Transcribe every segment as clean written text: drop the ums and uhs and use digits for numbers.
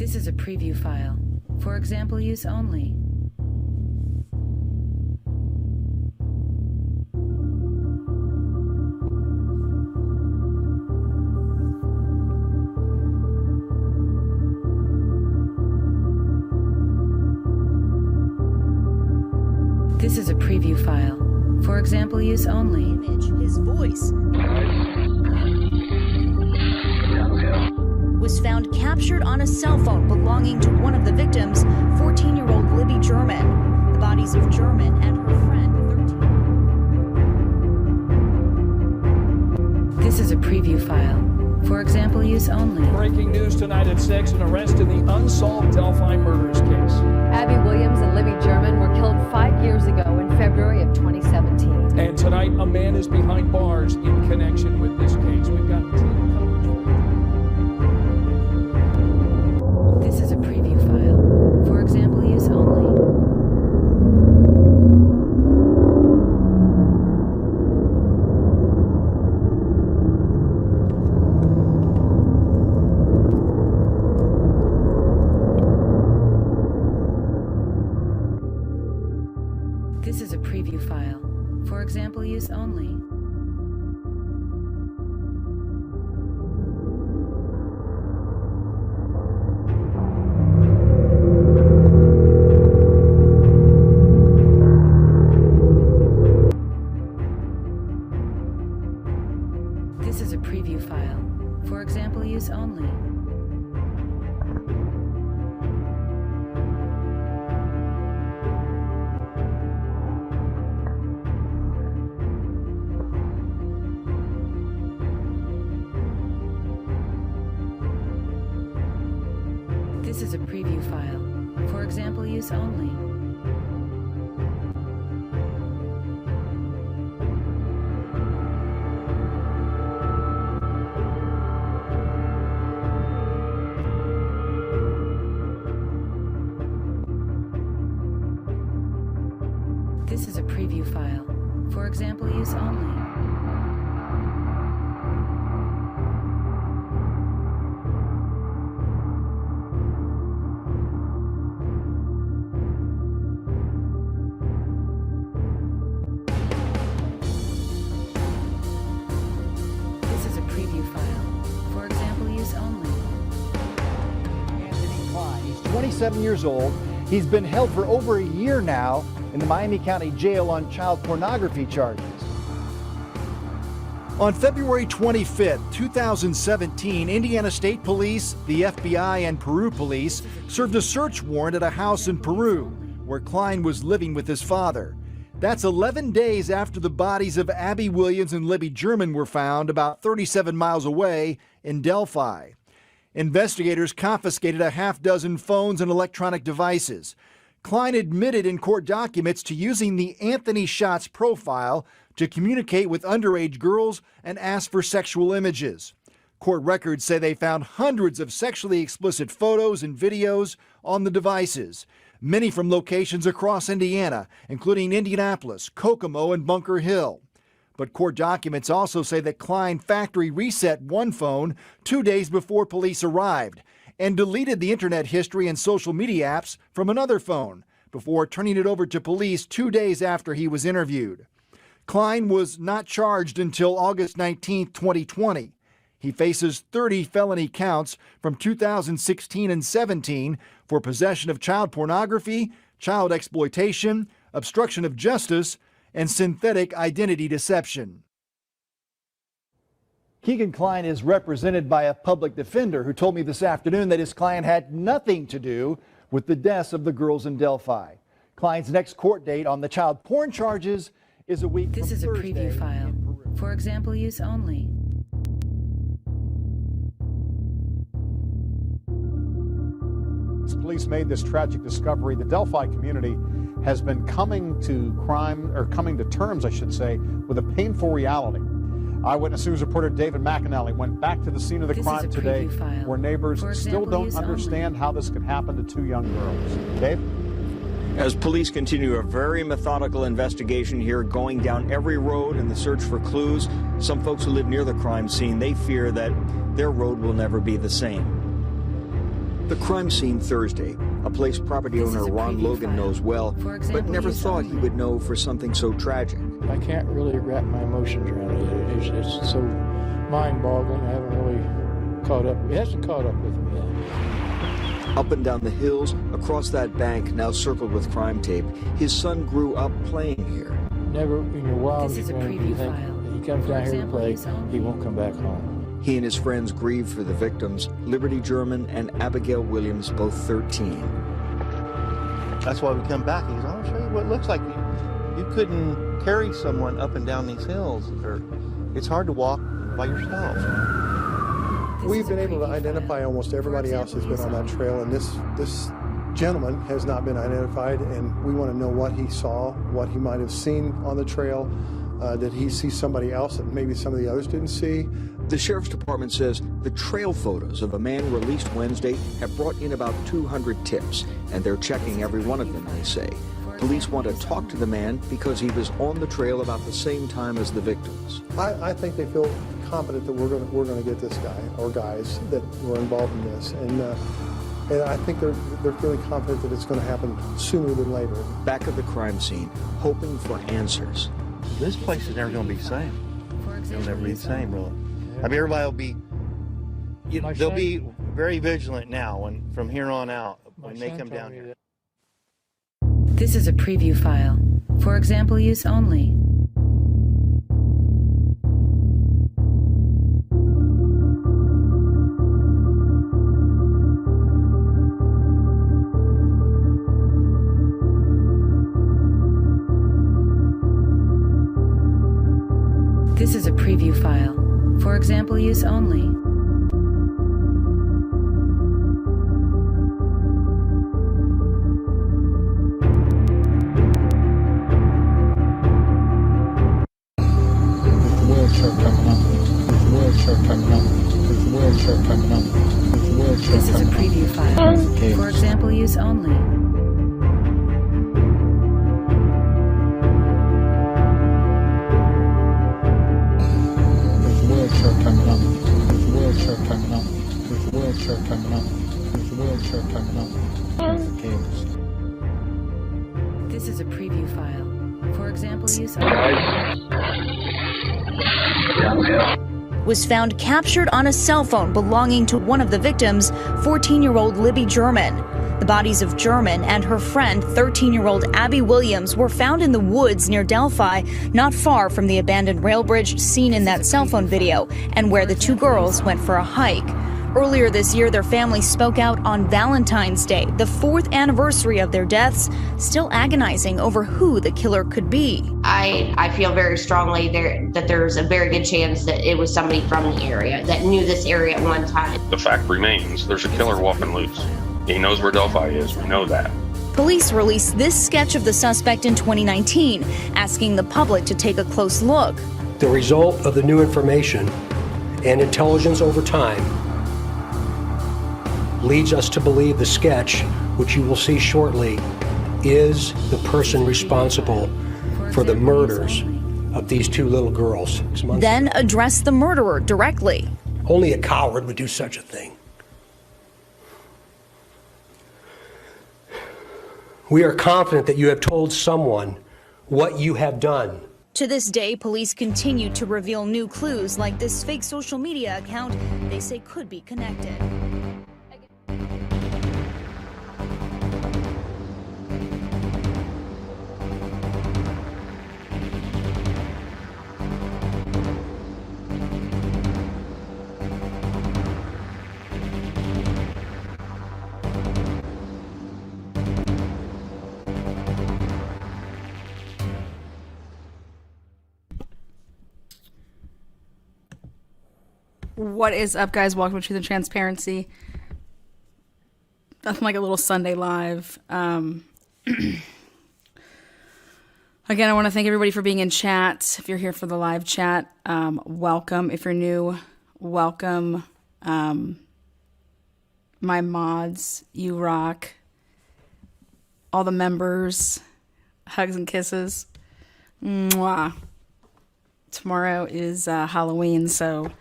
This is a preview file. For example use only. This is a preview file. For example use only. Image, his voice was found captured on a cell phone belonging to one of the victims, 14-year-old Libby German. The bodies of German and her friend, 13. This is a preview file. For example use only. Breaking news tonight at 6, an arrest in the unsolved Delphi murders case. Abby Williams and Libby German were killed 5 years ago in February of 2017. And tonight, a man is behind bars in connection with this case. We've got team coverage. This is a preview file. For example use only. This is a preview file. For example use only. This is a preview file. For example use only. This is a preview file. For example use only. This is a preview file. For example use only. This is a preview file. For example use only. Anthony Klein, he's 27 years old. He's been held for over a year now in the Miami County Jail on child pornography charges. On February 25th, 2017, Indiana State Police, the FBI, and Peru Police served a search warrant at a house in Peru where Klein was living with his father. That's 11 days after the bodies of Abby Williams and Libby German were found about 37 miles away in Delphi. Investigators confiscated a half-dozen phones and electronic devices. Klein admitted in court documents to using the Anthony Shots profile to communicate with underage girls and ask for sexual images. Court records say they found hundreds of sexually explicit photos and videos on the devices, many from locations across Indiana, including Indianapolis, Kokomo, and Bunker Hill. But court documents also say that Klein factory reset one phone 2 days before police arrived and deleted the internet history and social media apps from another phone before turning it over to police 2 days after he was interviewed. Klein was not charged until August 19, 2020. He faces 30 felony counts from 2016 and 17 for possession of child pornography, child exploitation, obstruction of justice, and synthetic identity deception. Keegan Klein is represented by a public defender who told me this afternoon that his client had nothing to do with the deaths of the girls in Delphi. Klein's next court date on the child porn charges is a week This from is a Thursday preview file. in Peru. For example use only. Police made this tragic discovery. The Delphi community has been coming to terms, I should say, with a painful reality. Eyewitness News reporter David McAnally went back to the scene of the This crime is a today, preview file. where neighbors For still example, don't use understand only. how this could happen to two young girls. Dave? As police continue a very methodical investigation here, going down every road in the search for clues, some folks who live near the crime scene, they fear that their road will never be the same. The crime scene Thursday, a place property This is owner a Ron preview Logan file. knows well, For but example, never use thought he only. would know for something so tragic. I can't really wrap my emotions around it. It's so mind-boggling. I haven't really caught up. It hasn't caught up with me yet. Up and down the hills, across that bank now circled with crime tape, his son grew up playing here. Never in your wildest This is a dreams do you preview think file. that he comes For down here to example, play, use only. he won't come back home. He and his friends grieve for the victims, Liberty German and Abigail Williams, both 13. That's why we come back. He goes, I'll show you what it looks like. You couldn't carry someone up and down these hills, or it's hard to walk by yourself. This We've is a been able to preview identify file. almost everybody For else that's been example, on that trail, and this gentleman has not been identified, and we want to know what he saw, what he might have seen on the trail. Did he see somebody else that maybe some of the others didn't see? The sheriff's department says the trail photos of a man released Wednesday have brought in about 200 tips, and they're checking every one of them, they say. Police want to talk to the man because he was on the trail about the same time as the victims. I think they feel confident that we're going to get this guy or guys that were involved in this, and I think they're feeling confident that it's going to happen sooner than later. Back at the crime scene, hoping for answers. This place is never going to be the same. For It'll example, never be the use same, only. really. I mean, everybody will be, My they'll son- be very vigilant now from here on out My when they son come told down me here. that This is a preview file. For example, use only. This is a preview file. For example, use only. there's a wheelchair coming up. There's a wheelchair coming up. There's a wheelchair coming up. There's a wheelchair This is a coming up. preview file. For example, use only. There's a wheelchair coming up. There's a wheelchair coming up. There's a wheelchair coming up. There's a wheelchair coming up. There's the cables. This is a preview file. For example, use only. Was found captured on a cell phone belonging to one of the victims, 14-year-old Libby German. The bodies of German and her friend, 13-year-old Abby Williams, were found in the woods near Delphi, not far from the abandoned rail bridge seen in that cell phone video, and where the two girls went for a hike. Earlier this year, their family spoke out on Valentine's Day, the 4th anniversary of their deaths, still agonizing over who the killer could be. I feel very strongly that there's a very good chance that it was somebody from the area that knew this area at one time. The fact remains, there's a killer walking loose. He knows where Delphi is, we know that. Police released this sketch of the suspect in 2019, asking the public to take a close look. The result of the new information and intelligence over time leads us to believe the sketch, which you will see shortly, is the person responsible for the murders of these two little girls. Then address the murderer directly. Only a coward would do such a thing. We are confident that you have told someone what you have done. To this day, police continue to reveal new clues like this fake social media account they say could be connected. What is up, guys? Welcome to the Transparency. Nothing like a little Sunday live. Again, I want to thank everybody for being in chat. If you're here for the live chat, welcome. If you're new, welcome. My mods, you rock. All the members, hugs and kisses. Mwah. Tomorrow is Halloween, so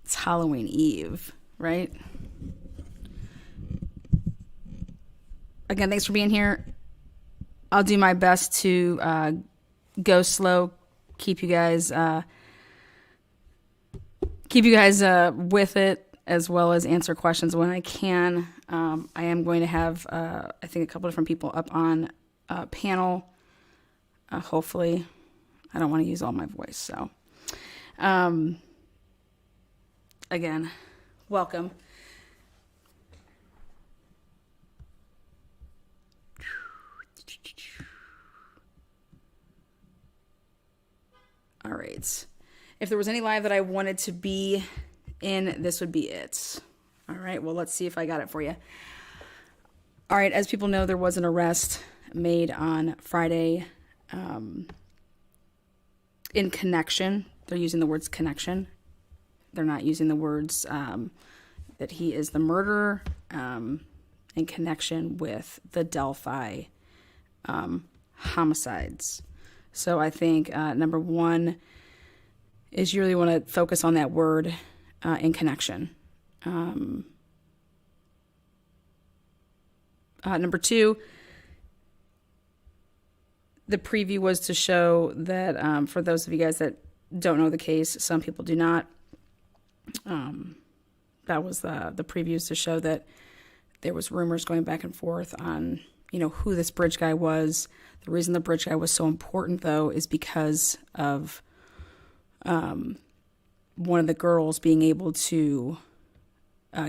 it's Halloween Eve, right? again, thanks for being here. I'll do my best to go slow, keep you guys with it, as well as answer questions when I can. I am going to have, I think, a couple different people up on panel. Hopefully, I don't want to use all my voice. So, again, welcome. All right. If there was any live that I wanted to be in, this would be it. All right. Well, let's see if I got it for you. All right. As people know, there was an arrest made on Friday in connection. They're using the words connection. They're not using the words that he is the murderer in connection with the Delphi homicides. So I think number one is you really want to focus on that word in connection. Number two, the preview was to show that for those of you guys that don't know the case, some people do not. That was the previews to show that there was rumors going back and forth on, who this bridge guy was. The reason the bridge guy was so important, though, is because of one of the girls being able to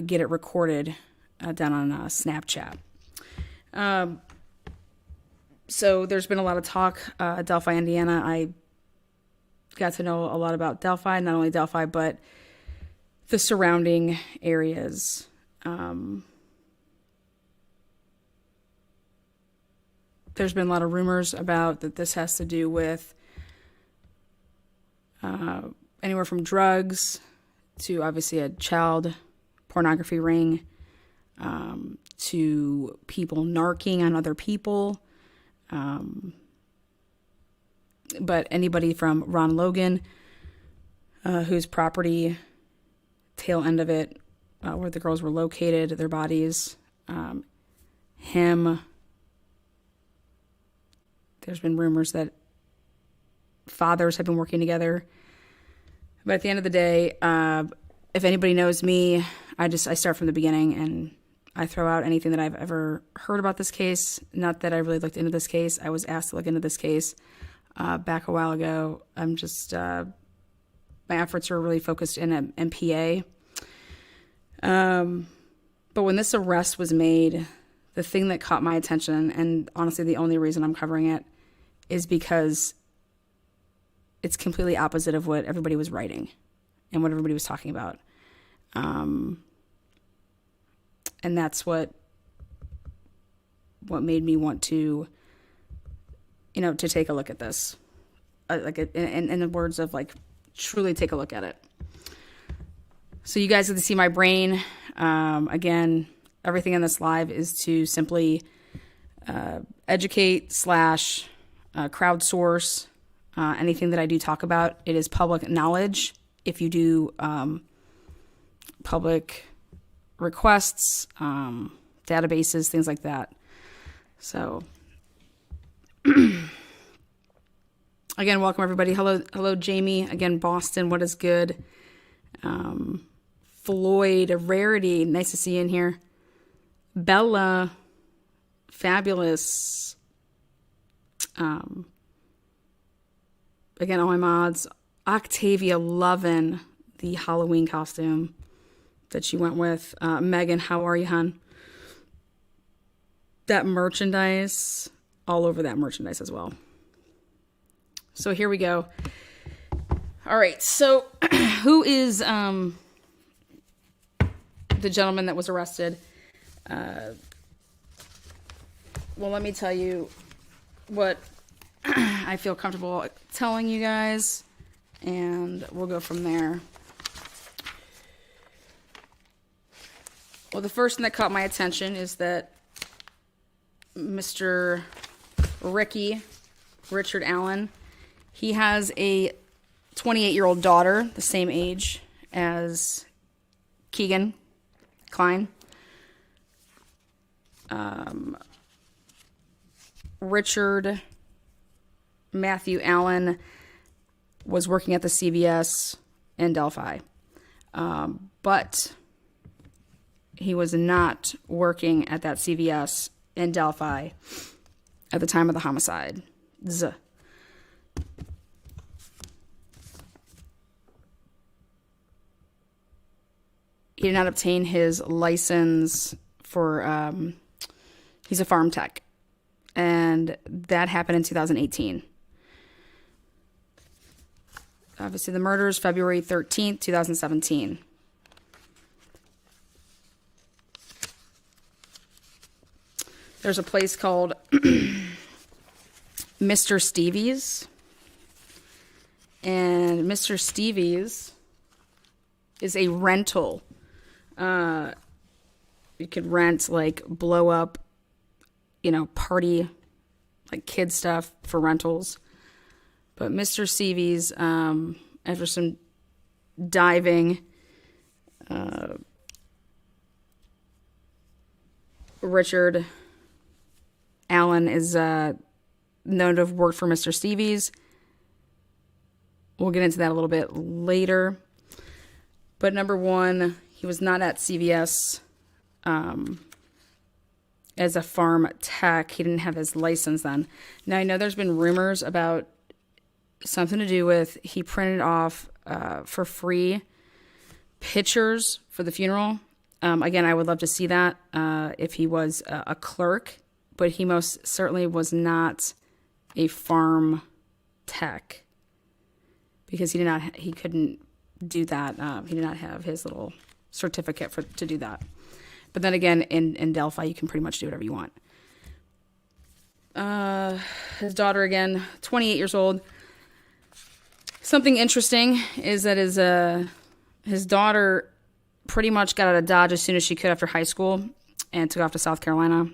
get it recorded down on Snapchat. So there's been a lot of talk. Delphi, Indiana, I got to know a lot about Delphi, not only Delphi, but the surrounding areas. There's been a lot of rumors about that this has to do with anywhere from drugs to obviously a child pornography ring, to people narking on other people. But anybody from Ron Logan, whose property, tail end of it, where the girls were located, their bodies, him. There's been rumors that fathers have been working together. But at the end of the day, if anybody knows me, I start from the beginning and I throw out anything that I've ever heard about this case. Not that I really looked into this case. I was asked to look into this case back a while ago. I'm just, my efforts are really focused in MPA. But when this arrest was made, the thing that caught my attention, and honestly the only reason I'm covering it, is because it's completely opposite of what everybody was writing and what everybody was talking about. And that's what made me want to, to take a look at this. In the words of, truly take a look at it. So you guys get to see my brain. Again, everything in this live is to simply educate / crowdsource anything that I do talk about. It is public knowledge. If you do public requests, databases, things like that. So again, welcome everybody. Hello, Jamie. Again, Boston. What is good? Floyd, a rarity. Nice to see you in here. Bella, fabulous. Again, all my mods. Octavia, loving the Halloween costume that she went with. Megan, how are you, hon? That merchandise, all over that merchandise as well. So here we go. All right, so who is the gentleman that was arrested? Well, let me tell you what I feel comfortable telling you guys, and we'll go from there. Well, the first thing that caught my attention is that Mr. Richard Allen, he has a 28-year-old daughter, the same age as Keegan Klein. Richard Matthew Allen was working at the CVS in Delphi. But he was not working at that CVS in Delphi at the time of the homicide. He did not obtain his license for, he's a farm tech. And that happened in 2018. Obviously, the murders, February 13th, 2017. There's a place called Mr. Stevie's. And Mr. Stevie's is a rental. You could rent, like, blow up, party, like, kid stuff for rentals. But Mr. Stevie's, after some diving, Richard Allen is known to have worked for Mr. Stevie's. We'll get into that a little bit later. But number one, he was not at CVS as a farm tech. He didn't have his license then. Now, I know there's been rumors about something to do with he printed off for free pictures for the funeral. Again, I would love to see that if he was a clerk, but he most certainly was not a farm tech because he couldn't do that. He did not have his little certificate to do that. But then again, in Delphi, you can pretty much do whatever you want. His daughter, again, 28 years old. Something interesting is that his daughter pretty much got out of Dodge as soon as she could after high school and took off to South Carolina.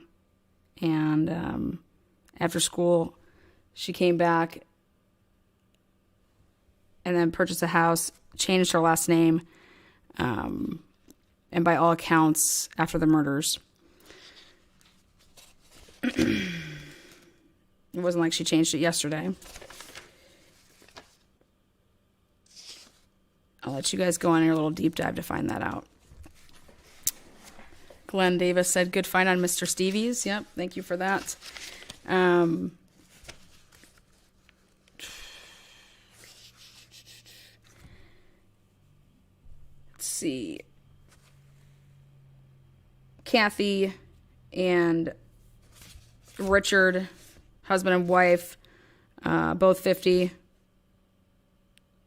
And after school, she came back and then purchased a house, changed her last name, and by all accounts, after the murders, it wasn't like she changed it yesterday. I'll let you guys go on your little deep dive to find that out. Glenn Davis said, good find on Mr. Stevie's. Yep, thank you for that. Let's see. Kathy and Richard, husband and wife, both 50,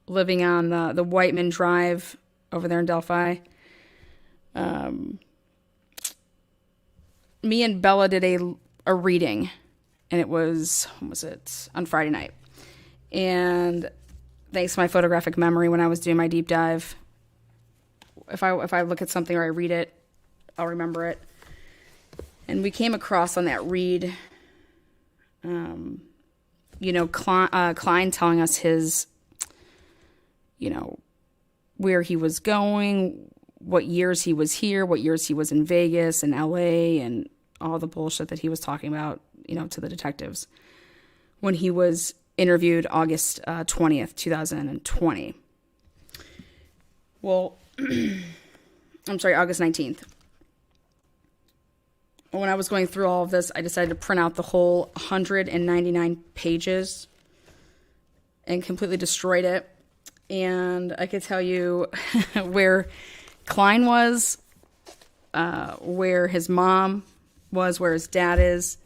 living on the Whiteman Drive over there in Delphi. Me and Bella did a reading, and it was, when was it? On Friday night. And thanks to my photographic memory when I was doing my deep dive, if I look at something or I read it, I'll remember it. And we came across on that read, Klein telling us his, where he was going, what years he was here, what years he was in Vegas and LA, and all the bullshit that he was talking about, to the detectives when he was interviewed August 20th, 2020. Well, I'm sorry, August 19th. When I was going through all of this, I decided to print out the whole 199 pages and completely destroyed it. And I could tell you where Klein was, where his mom was, where his dad is,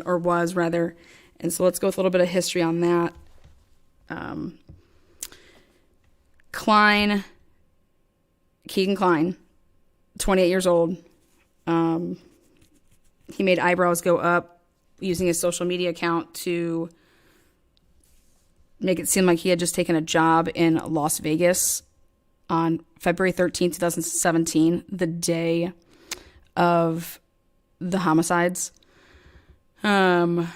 or was rather. And so let's go with a little bit of history on that. Keegan Klein, 28 years old. He made eyebrows go up using his social media account to make it seem like he had just taken a job in Las Vegas on February 13th, 2017, the day of the homicides. Again,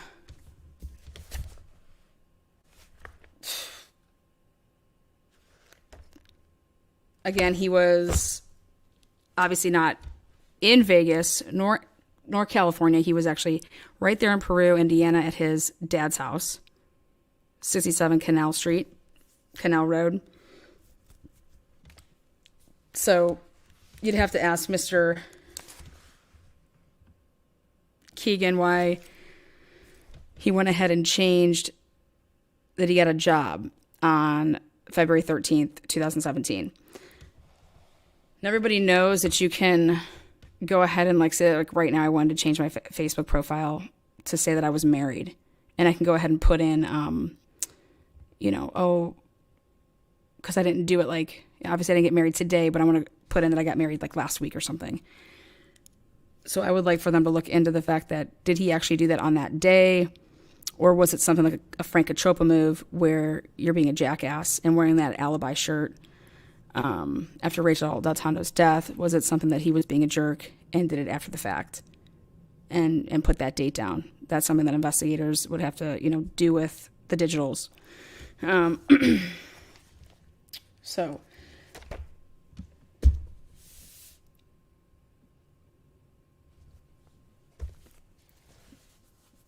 he was obviously not in Vegas, nor nor California. He was actually right there in Peru, Indiana, at his dad's house, 67 Canal Road. So you'd have to ask Mr. Keegan why he went ahead and changed that he got a job on February 13th, 2017. And everybody knows that you can go ahead and say, right now I wanted to change my Facebook profile to say that I was married. And I can go ahead and put in, because I didn't do it obviously I didn't get married today, but I want to put in that I got married last week or something. So I would like for them to look into the fact that, did he actually do that on that day? Or was it something like a Frank Achopa move where you're being a jackass and wearing that alibi shirt after Rachel Del Tondo's death? Was it something that he was being a jerk and did it after the fact and put that date down? That's something that investigators would have to, do with the digitals. So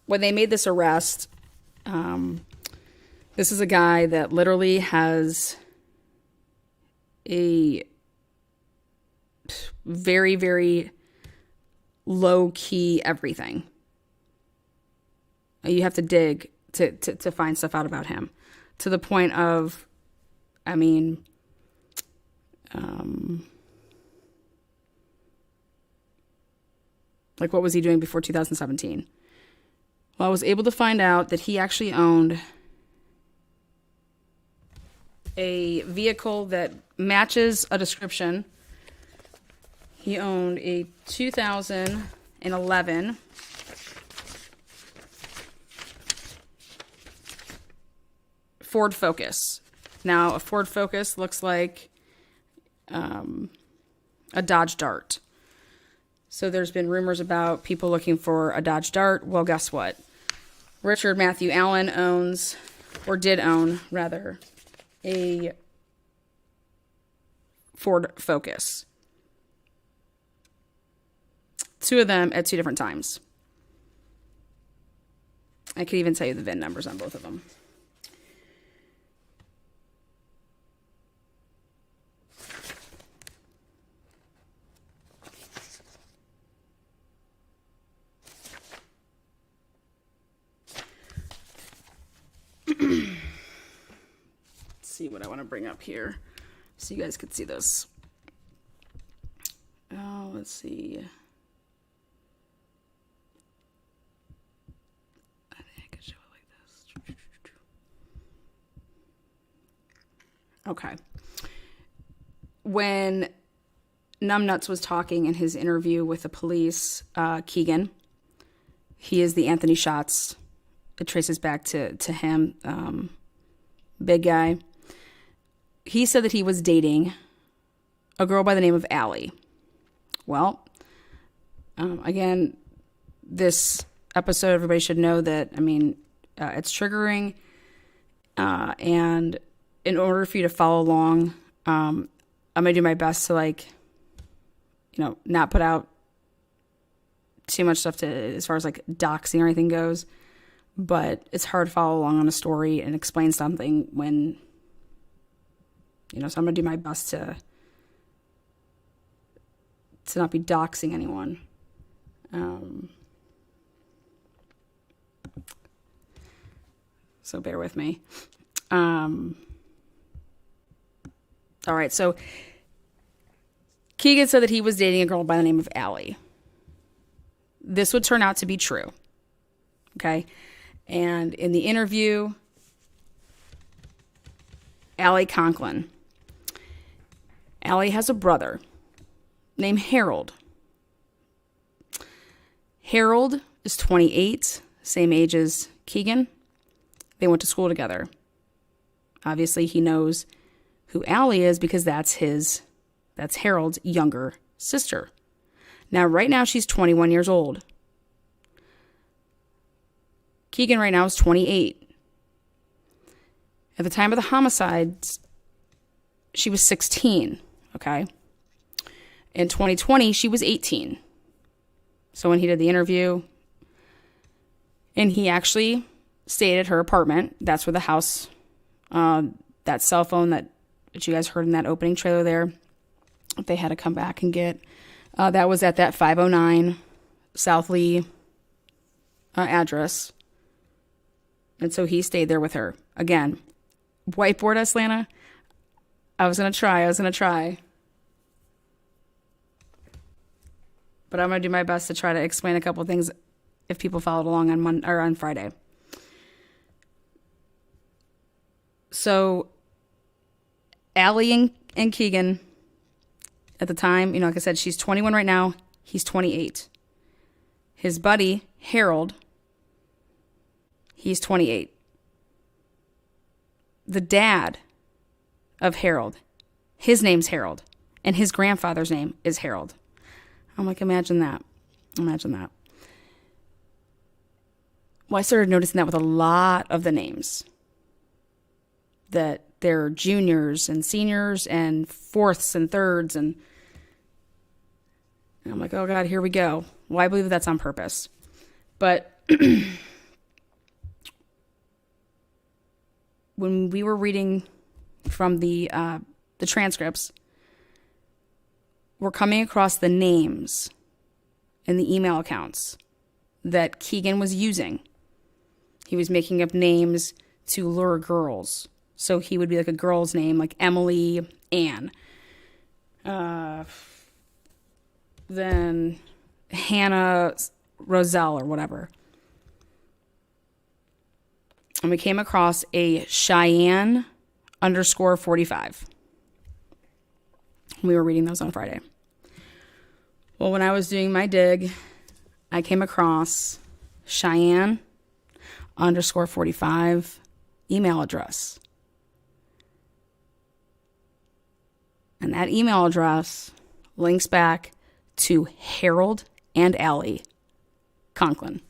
when they made this arrest, this is a guy that literally has a very, very low-key everything. You have to dig to find stuff out about him, to the point of, what was he doing before 2017? Well, I was able to find out that he actually owned a vehicle that matches a description. He owned a 2011 Ford Focus. Now, a Ford Focus looks like a Dodge Dart. So there's been rumors about people looking for a Dodge Dart. Well, guess what? Richard Matthew Allen did own, a Ford Focus. Two of them at two different times. I could even tell you the VIN numbers on both of them. See what I want to bring up here so you guys could see this. Oh, let's see. I think I could show it like this. Okay. When Numbnuts was talking in his interview with the police, Keegan, he is the Anthony Shots. It traces back to him, big guy. He said that he was dating a girl by the name of Allie. Well, again, this episode, everybody should know that, it's triggering. And in order for you to follow along, I'm going to do my best to, not put out too much stuff as far as, doxing or anything goes. But it's hard to follow along on a story and explain something when, so I'm going to do my best to not be doxing anyone. So bear with me. All right, so Keegan said that he was dating a girl by the name of Allie. This would turn out to be true. Okay? And in the interview, Allie Conklin. Allie has a brother named Harold. Harold is 28, same age as Keegan. They went to school together. Obviously, he knows who Allie is because that's Harold's younger sister. Now, right now, she's 21 years old. Keegan right now is 28. At the time of the homicides, she was 16, okay? In 2020, she was 18. So when he did the interview, and he actually stayed at her apartment. That's where the house, that cell phone that you guys heard in that opening trailer there, they had to come back and get. That was at that 509 South Lee address. And so he stayed there with her. Again, whiteboard us, Lana. I was going to try. But I'm going to do my best to try to explain a couple of things if people followed along on Friday. So Allie and Keegan, at the time, like I said, she's 21 right now. He's 28. His buddy, Harold, he's 28. The dad of Harold, his name's Harold, and his grandfather's name is Harold. I'm like, imagine that. Well, I started noticing that with a lot of the names, that they're juniors and seniors and fourths and thirds, and I'm like, oh God, here we go. Well, I believe that's on purpose. But when we were reading from the transcripts, we're coming across the names and the email accounts that Keegan was using. He was making up names to lure girls. So he would be like a girl's name, like Emily Ann. Then Hannah Roselle or whatever. And we came across a Cheyenne _45. We were reading those on Friday. Well, when I was doing my dig, I came across Cheyenne _45 email address. And that email address links back to Harold and Allie Conklin.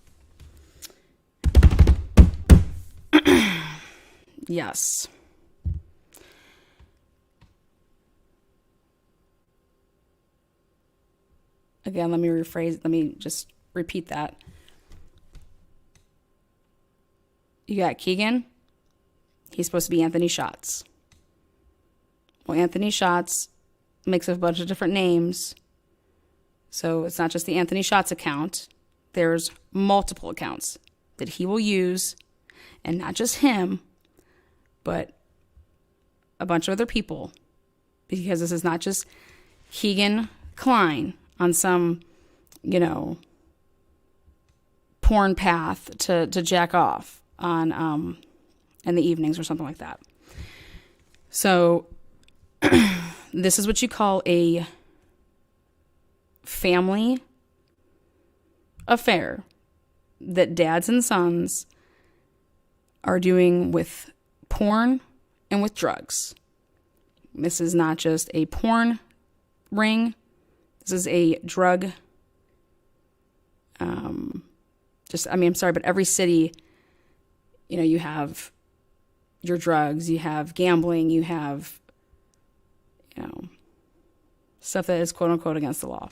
Yes. Again, let me just repeat that. You got Keegan. He's supposed to be Anthony Schatz. Well, Anthony Schatz makes up a bunch of different names. So it's not just the Anthony Schatz account. There's multiple accounts that he will use. And not just him, but a bunch of other people. Because this is not just Keegan Klein on some, porn path to jack off on in the evenings or something like that. So this is what you call a family affair that dads and sons are doing with porn and with drugs. This is not just a porn ring. This is a drug. I'm sorry, but every city, you have your drugs, you have gambling, you have, stuff that is quote unquote against the law.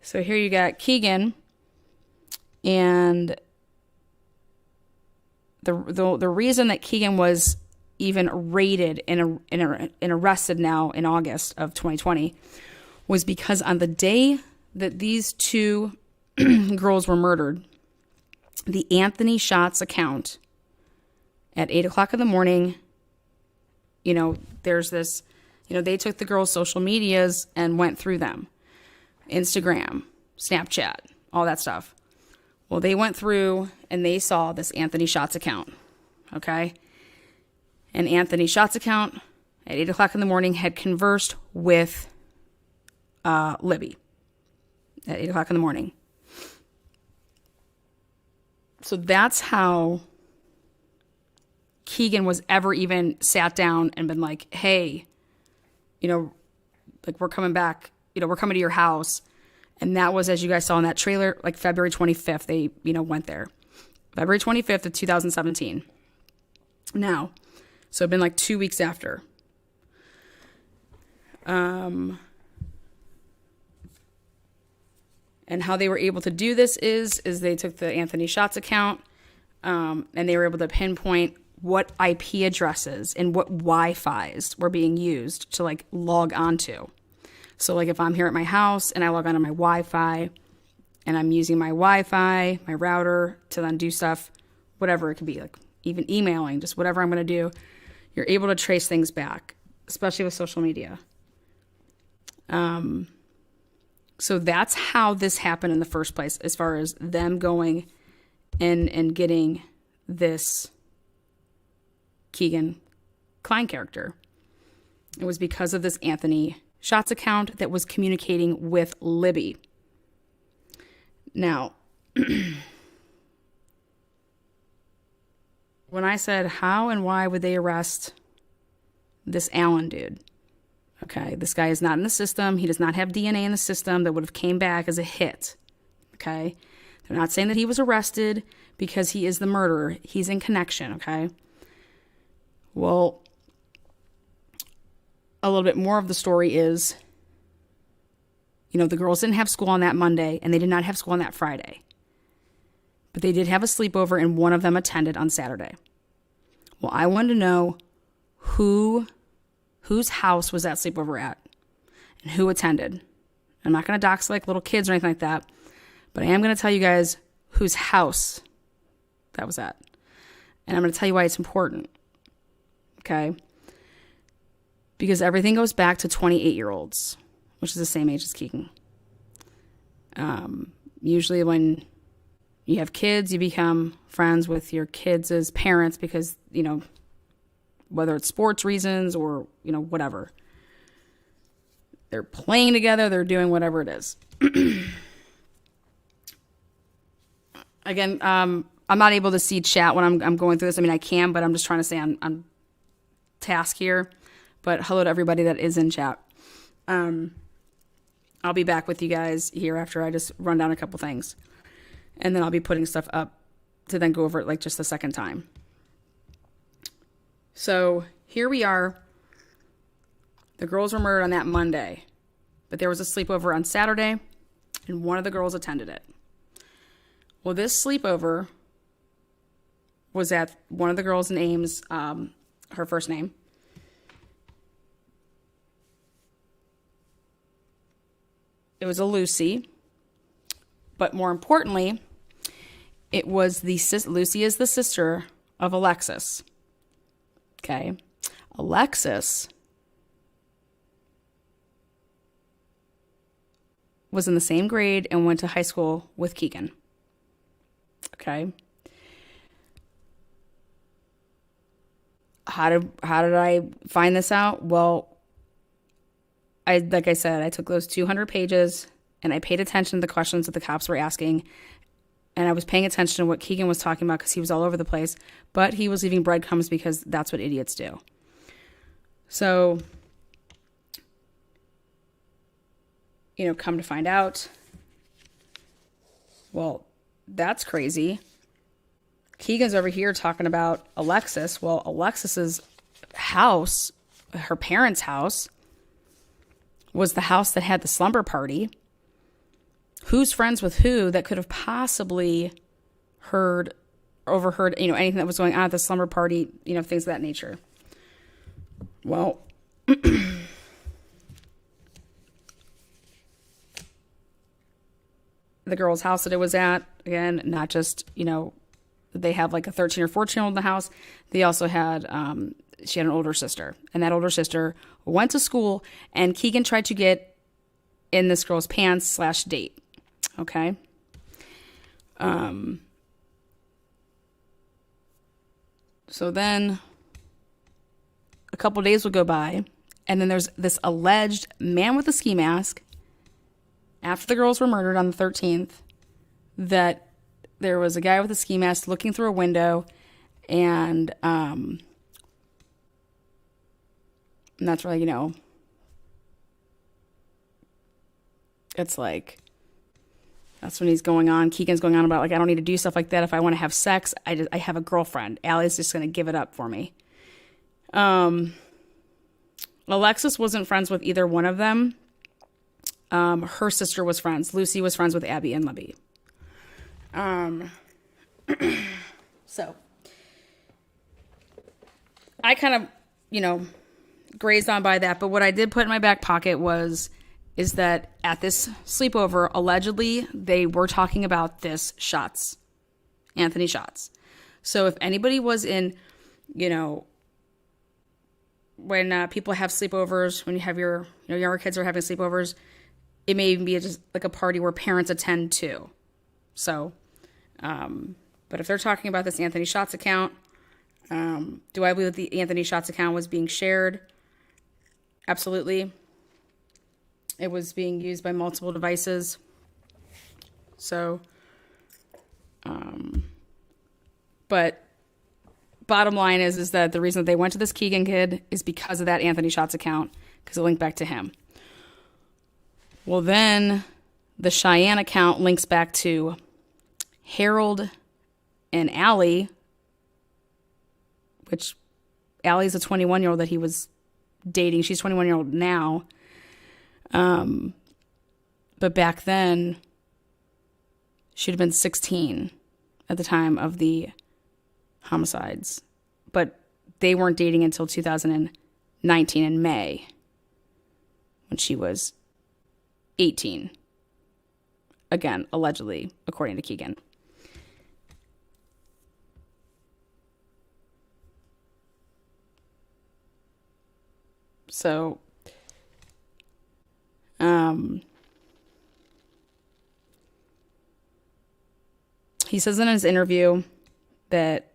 So here you got Keegan, and the reason that Keegan was even raided and arrested now in August of 2020 was because on the day that these two girls were murdered, the Anthony Schatz account at 8 o'clock in the morning, there's this, they took the girls' social medias and went through them. Instagram, Snapchat, all that stuff. Well, they went through and they saw this Anthony Schatz account. Okay. And Anthony Schatz account at 8 o'clock in the morning had conversed with Libby at 8 o'clock in the morning. So that's how Keegan was ever even sat down and been like, hey, we're coming back, we're coming to your house. And that was, as you guys saw in that trailer, like February 25th, they, went there. February 25th of 2017. Now, so it'd been like 2 weeks after. And how they were able to do this is they took the Anthony Shots account, and they were able to pinpoint what IP addresses and what Wi-Fis were being used to like log onto. So like if I'm here at my house and I log onto my Wi-Fi and I'm using my Wi-Fi, my router to then do stuff, whatever it could be, like even emailing, just whatever I'm going to do, you're able to trace things back, especially with social media. So that's how this happened in the first place, as far as them going in and getting this Keegan Kline character. It was because of this Anthony Shots account that was communicating with Libby. Now, when I said how and why would they arrest this Allen dude? Okay, this guy is not in the system. He does not have DNA in the system that would have came back as a hit. Okay, they're not saying that he was arrested because he is the murderer. He's in connection, okay? Well, a little bit more of the story is, you know, the girls didn't have school on that Monday, and they did not have school on that Friday. But they did have a sleepover, and one of them attended on Saturday. Well, I wanted to know whose house was that sleepover at and who attended. I'm not going to dox like little kids or anything like that, but I am going to tell you guys whose house that was at. And I'm going to tell you why it's important. Okay? Because everything goes back to 28-year-olds, which is the same age as Keegan. Usually when you have kids, you become friends with your kids' parents because, you know, whether it's sports reasons or, you know, whatever. They're playing together, they're doing whatever it is. Again, I'm not able to see chat when I'm going through this. I mean, I can, but I'm just trying to stay on task here. But hello to everybody that is in chat. I'll be back with you guys here after I just run down a couple things. And then I'll be putting stuff up to then go over it like just the second time. So here we are. The girls were murdered on that Monday. But there was a sleepover on Saturday, and one of the girls attended it. Well, this sleepover was at one of the girls' names, her first name. It was a Lucy, but more importantly, it was Lucy is the sister of Alexis. Okay, Alexis was in the same grade and went to high school with Keegan. Okay, how did I find this out? Well, like I said, I took those 200 pages and I paid attention to the questions that the cops were asking. And I was paying attention to what Keegan was talking about because he was all over the place. But he was leaving breadcrumbs because that's what idiots do. So, you know, come to find out, well, that's crazy. Keegan's over here talking about Alexis. Well, Alexis's house, her parents' house, was the house that had the slumber party. Who's friends with who that could have possibly overheard, you know, anything that was going on at the slumber party, you know, things of that nature. Well, the girl's house that it was at, again, not just, you know, they have like a 13 or 14-year-old in the house. They also had, she had an older sister, and that older sister went to school, and Keegan tried to get in this girl's pants / date. Okay. So then a couple days would go by, and then there's this alleged man with a ski mask after the girls were murdered on the 13th, that there was a guy with a ski mask looking through a window, and that's where, you know, it's like, that's when he's going on. Keegan's going on about, like, I don't need to do stuff like that. If I want to have sex, I have a girlfriend. Allie's just going to give it up for me. Alexis wasn't friends with either one of them. her sister was friends. Lucy was friends with Abby and Libby. So I kind of, grazed on by that. But what I did put in my back pocket is that at this sleepover, allegedly, they were talking about this Schatz, Anthony Schatz. So if anybody was in, when people have sleepovers, when you have your younger kids are having sleepovers, it may even be just like a party where parents attend too. So, but if they're talking about this Anthony Schatz account, do I believe that the Anthony Schatz account was being shared? Absolutely. It was being used by multiple devices. So, but bottom line is that the reason that they went to this Keegan kid is because of that Anthony Schatz account, because it linked back to him. Well, then the Cheyenne account links back to Harold and Allie, which Allie's a 21-year-old that he was dating. She's 21-year-old now. But back then, she'd have been 16 at the time of the homicides. But they weren't dating until 2019 in May, when she was 18. Again, allegedly, according to Keegan. So, he says in his interview that,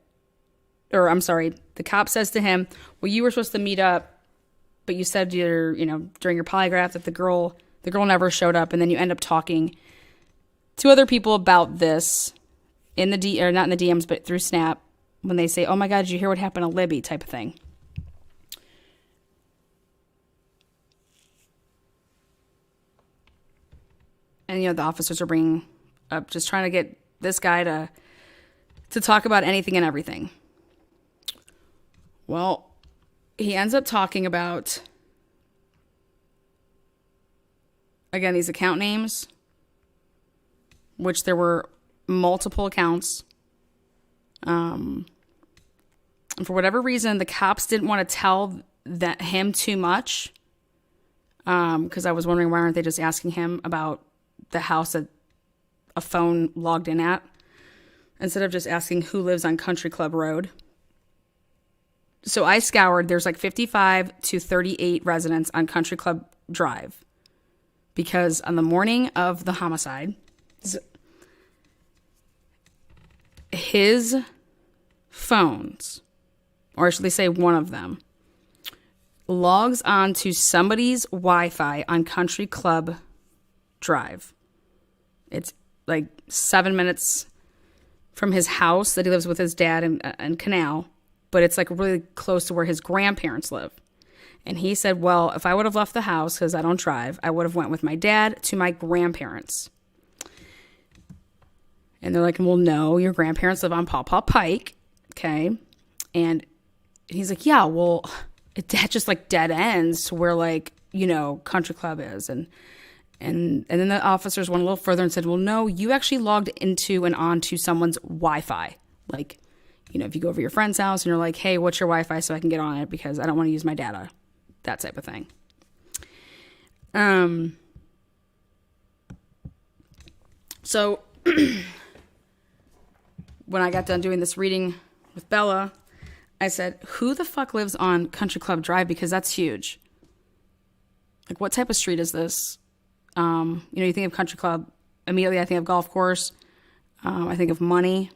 the cop says to him, well, you were supposed to meet up, but you said during your polygraph that the girl never showed up, and then you end up talking to other people about this in the or not in the DMs, but through Snap, when they say, oh my God, did you hear what happened to Libby, type of thing. And, the officers are bringing up, just trying to get this guy to talk about anything and everything. Well, he ends up talking about, again, these account names, which there were multiple accounts. And for whatever reason, the cops didn't want to tell him too much. Because I was wondering, why aren't they just asking him about the house that a phone logged in at, instead of just asking who lives on Country Club Road. So I scoured, there's like 55 to 38 residents on Country Club Drive, because on the morning of the homicide, his phones, or I should say one of them, logs on to somebody's Wi-Fi on Country Club Drive. It's like 7 minutes from his house that he lives with his dad in Canal, but it's like really close to where his grandparents live. And he said, well, if I would have left the house, because I don't drive, I would have went with my dad to my grandparents. And they're like, well, no, your grandparents live on Paw Paw Pike. Okay. And he's like, yeah, well, that just like dead ends to where Country Club is. And then the officers went a little further and said, well, no, you actually logged into and onto someone's Wi-Fi. Like, if you go over to your friend's house and you're like, hey, what's your Wi-Fi so I can get on it because I don't want to use my data. That type of thing. So when I got done doing this reading with Bella, I said, who the fuck lives on Country Club Drive? Because that's huge. Like, what type of street is this? You think of Country Club, immediately I think of golf course. I think of money.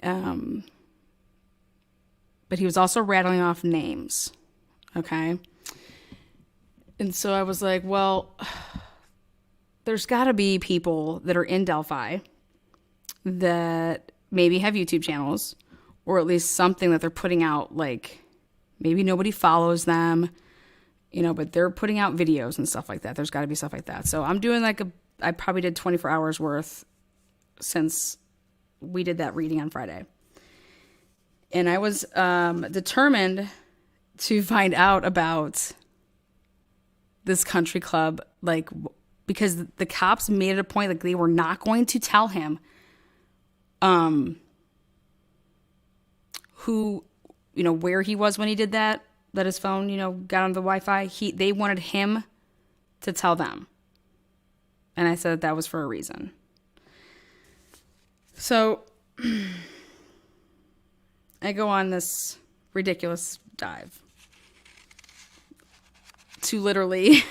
But he was also rattling off names. Okay. And so I was like, well, there's got to be people that are in Delphi that maybe have YouTube channels, or at least something that they're putting out. Like, maybe nobody follows them, but they're putting out videos and stuff like that. There's got to be stuff like that. So I'm doing I probably did 24 hours worth since we did that reading on Friday. And I was determined to find out about this country club, like, because the cops made it a point, like, they were not going to tell him who, where he was when he did that his phone, got on the Wi-Fi. They wanted him to tell them. And I said that was for a reason. So I go on this ridiculous dive to literally,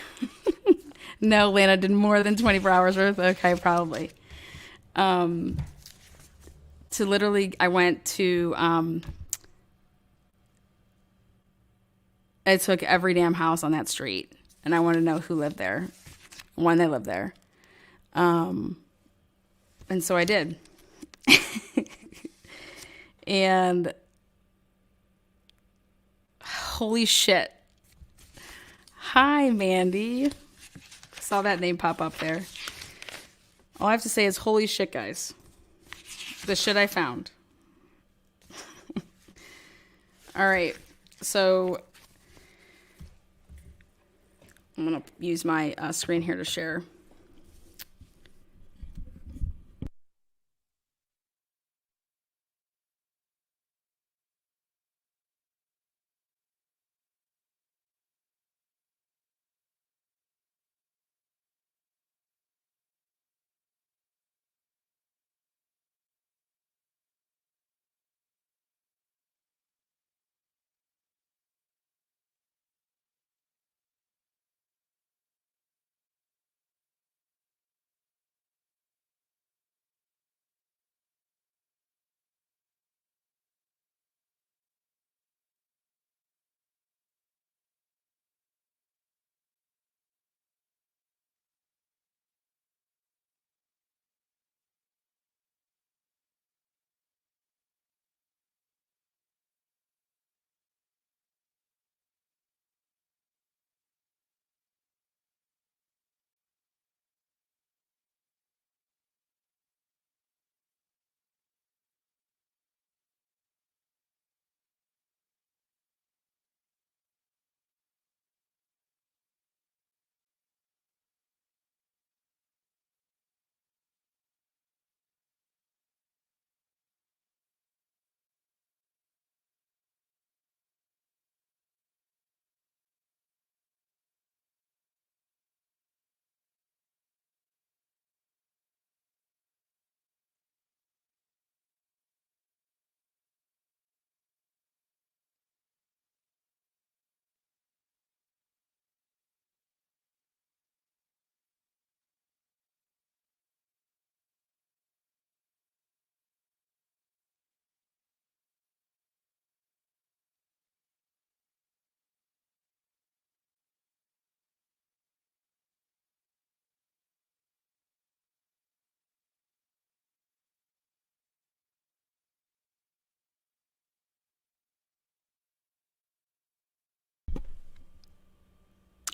no, Lana did more than 24 hours worth. Okay, probably. To literally, I went to, I took every damn house on that street, and I wanted to know who lived there, when they lived there. And so I did. And holy shit. Hi, Mandy. Saw that name pop up there. All I have to say is holy shit, guys. The shit I found. All right. So I'm going to use my screen here to share.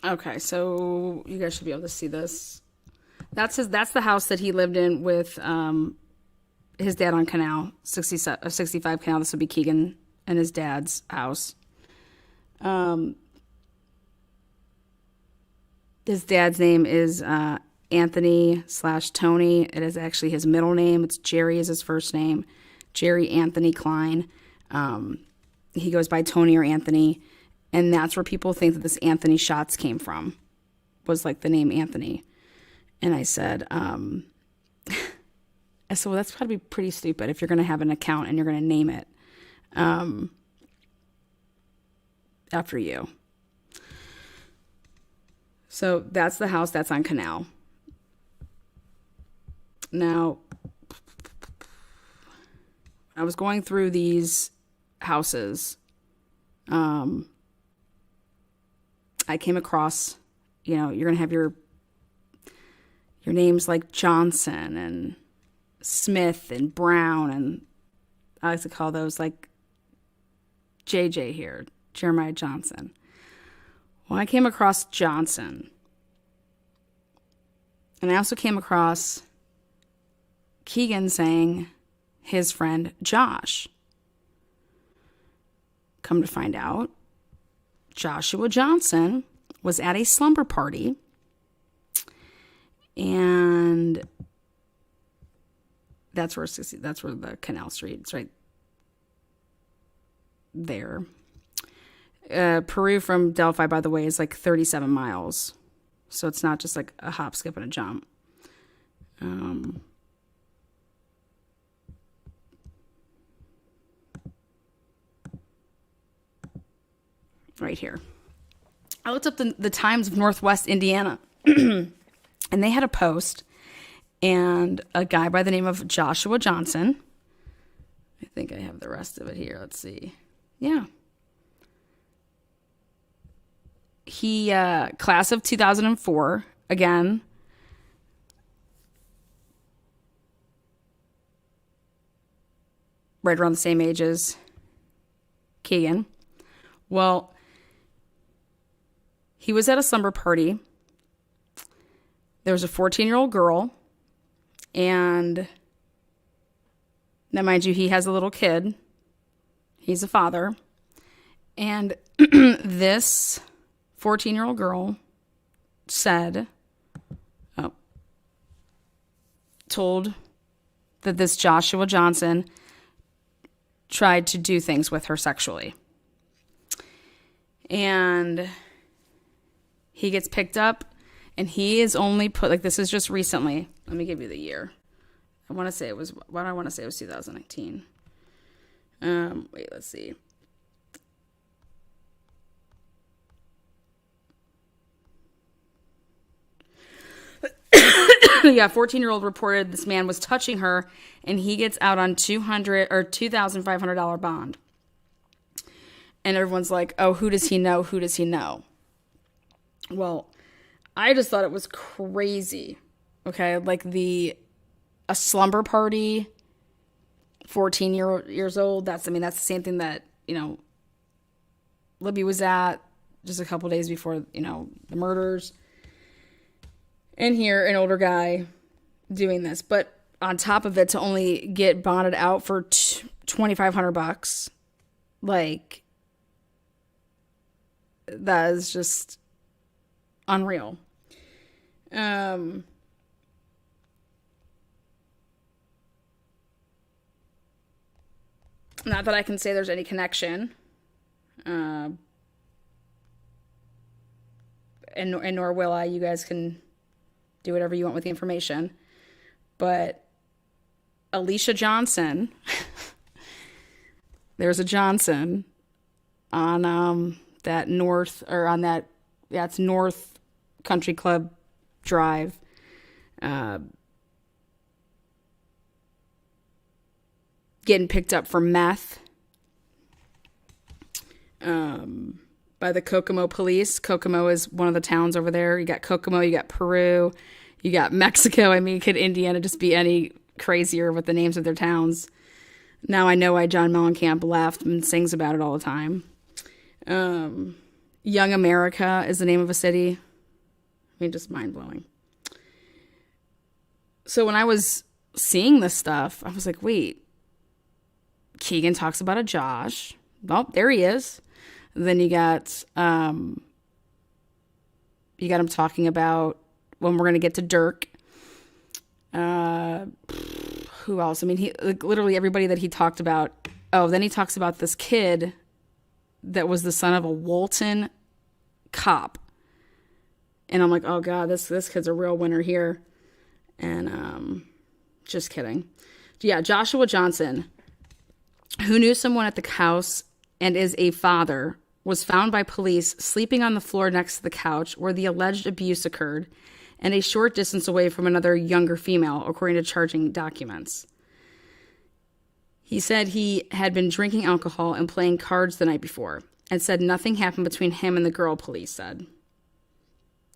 Okay, so you guys should be able to see this. That's the house that he lived in with his dad on Canal, 65 Canal. This would be Keegan and his dad's house. His dad's name is Anthony/Tony. It is actually his middle name. It's Jerry is his first name. Jerry Anthony Klein. He goes by Tony or Anthony. And that's where people think that this Anthony Shots came from, was like the name Anthony. And I said, so that's got to be pretty stupid if you're going to have an account and you're going to name it after you. So that's the house that's on Canal. Now, I was going through these houses. I came across, you're going to have your names like Johnson and Smith and Brown, and I like to call those like JJ here, Jeremiah Johnson. Well, I came across Johnson. And I also came across Keegan saying his friend Josh. Come to find out, Joshua Johnson was at a slumber party, and that's where the Canal Street. It's right there. Peru from Delphi, by the way, is like 37 miles. So it's not just like a hop, skip, and a jump. Right here. I looked up the Times of Northwest Indiana, and they had a post, and a guy by the name of Joshua Johnson. I think I have the rest of it here. Let's see. Yeah. He, class of 2004, again. Right around the same age as Keegan. Well, he was at a slumber party. There was a 14-year-old girl. And now, mind you, he has a little kid. He's a father. And this 14-year-old girl told that this Joshua Johnson tried to do things with her sexually. And he gets picked up, and he is only put, like, this is just recently. Let me give you the year. I want to say it was 2019. Wait, let's see. Yeah, 14-year-old reported this man was touching her, and he gets out on $2,500 bond. And everyone's like, oh, who does he know? Who does he know? Well, I just thought it was crazy. Okay, like a slumber party, 14 years old. That's the same thing that, Libby was at just a couple days before, the murders. And here, an older guy doing this. But on top of it, to only get bonded out for $2,500, like, that is just unreal. Not that I can say there's any connection. And nor will I. You guys can do whatever you want with the information. But Alicia Johnson, there's a Johnson on that north, or on that, yeah, it's North Country Club Drive. Getting picked up for meth by the Kokomo police. Kokomo is one of the towns over there. You got Kokomo, you got Peru, you got Mexico. I mean, could Indiana just be any crazier with the names of their towns? Now I know why John Mellencamp laughed and sings about it all the time. Young America is the name of a city. I mean, just mind-blowing. So when I was seeing this stuff, I was like, wait, Keegan talks about a Josh. Oh, there he is. Then you got him talking about, when we're going to get to Dirk. Who else? I mean, he, like, literally everybody that he talked about. Oh, then he talks about this kid that was the son of a Walton cop. And I'm like, oh God, this kid's a real winner here. And just kidding. Yeah, Joshua Johnson, who knew someone at the house and is a father, was found by police sleeping on the floor next to the couch where the alleged abuse occurred, and a short distance away from another younger female, according to charging documents. He said he had been drinking alcohol and playing cards the night before, and said nothing happened between him and the girl, police said.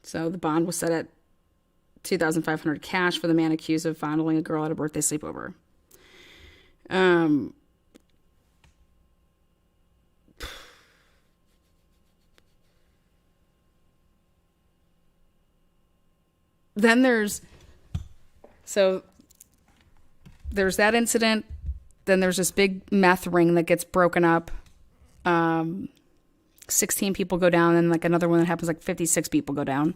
So the bond was set at $2,500 cash for the man accused of fondling a girl at a birthday sleepover. Then there's that incident. Then there's this big meth ring that gets broken up. 16 people go down, and like another one that happens, like 56 people go down.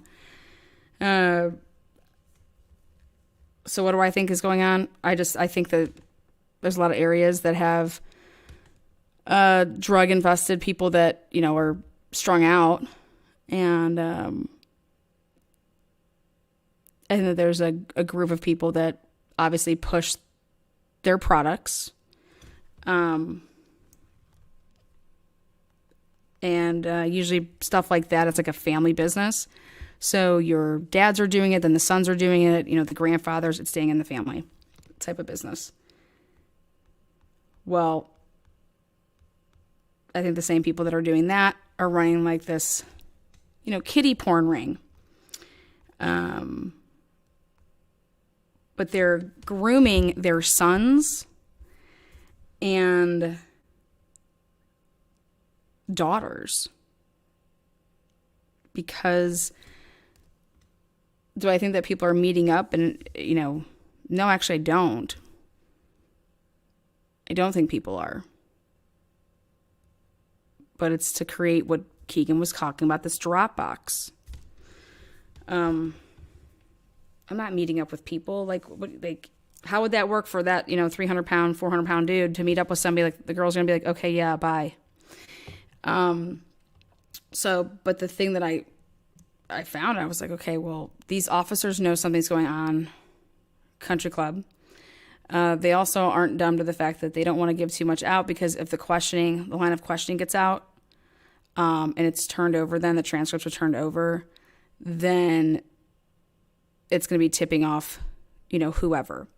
So what do I think is going on? I think that there's a lot of areas that have drug infested people that, you know, are strung out, and that there's a group of people that obviously push their products. Usually stuff like that, it's like a family business. So your dads are doing it, then the sons are doing it, you know, the grandfathers, it's staying in the family type of business. Well, I think the same people that are doing that are running like this, you know, kiddie porn ring. But they're grooming their sons and daughters. Because do I think that people are meeting up and, you know, no, actually I don't. I don't think people are. But it's to create what Keegan was talking about, this Dropbox. I'm not meeting up with people. Like, how would that work for that, you know, 300-pound, 400-pound dude to meet up with somebody? Like, the girl's going to be like, okay, yeah, bye. But the thing that I found, I was like, okay, well, these officers know something's going on. Country Club. They also aren't dumb to the fact that they don't want to give too much out, because if the line of questioning gets out, and it's turned over, then the transcripts are turned over, then it's going to be tipping off, you know, whoever.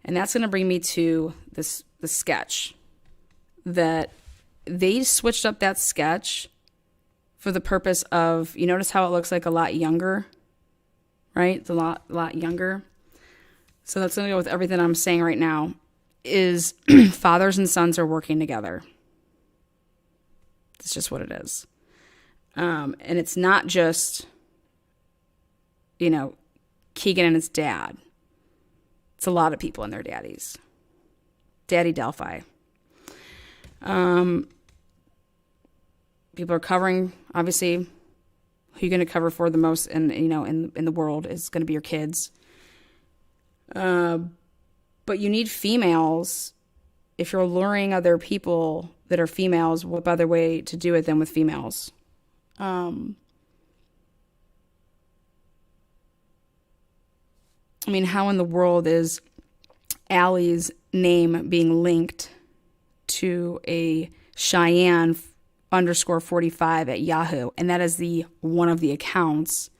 And that's going to bring me to the sketch that they switched up that sketch for the purpose of, you notice how it looks like a lot younger, right? It's a lot younger. So that's going to go with everything I'm saying right now, is fathers and sons are working together. It's just what it is. And it's not just, you know, Keegan and his dad. It's a lot of people and their daddies. Daddy Delphi. People are covering, obviously, who you're going to cover for the most in the world is going to be your kids. But you need females. If you're luring other people that are females, what other way to do it than with females? I mean, how in the world is Allie's name being linked to a Cheyenne _45 at Yahoo? And that is one of the accounts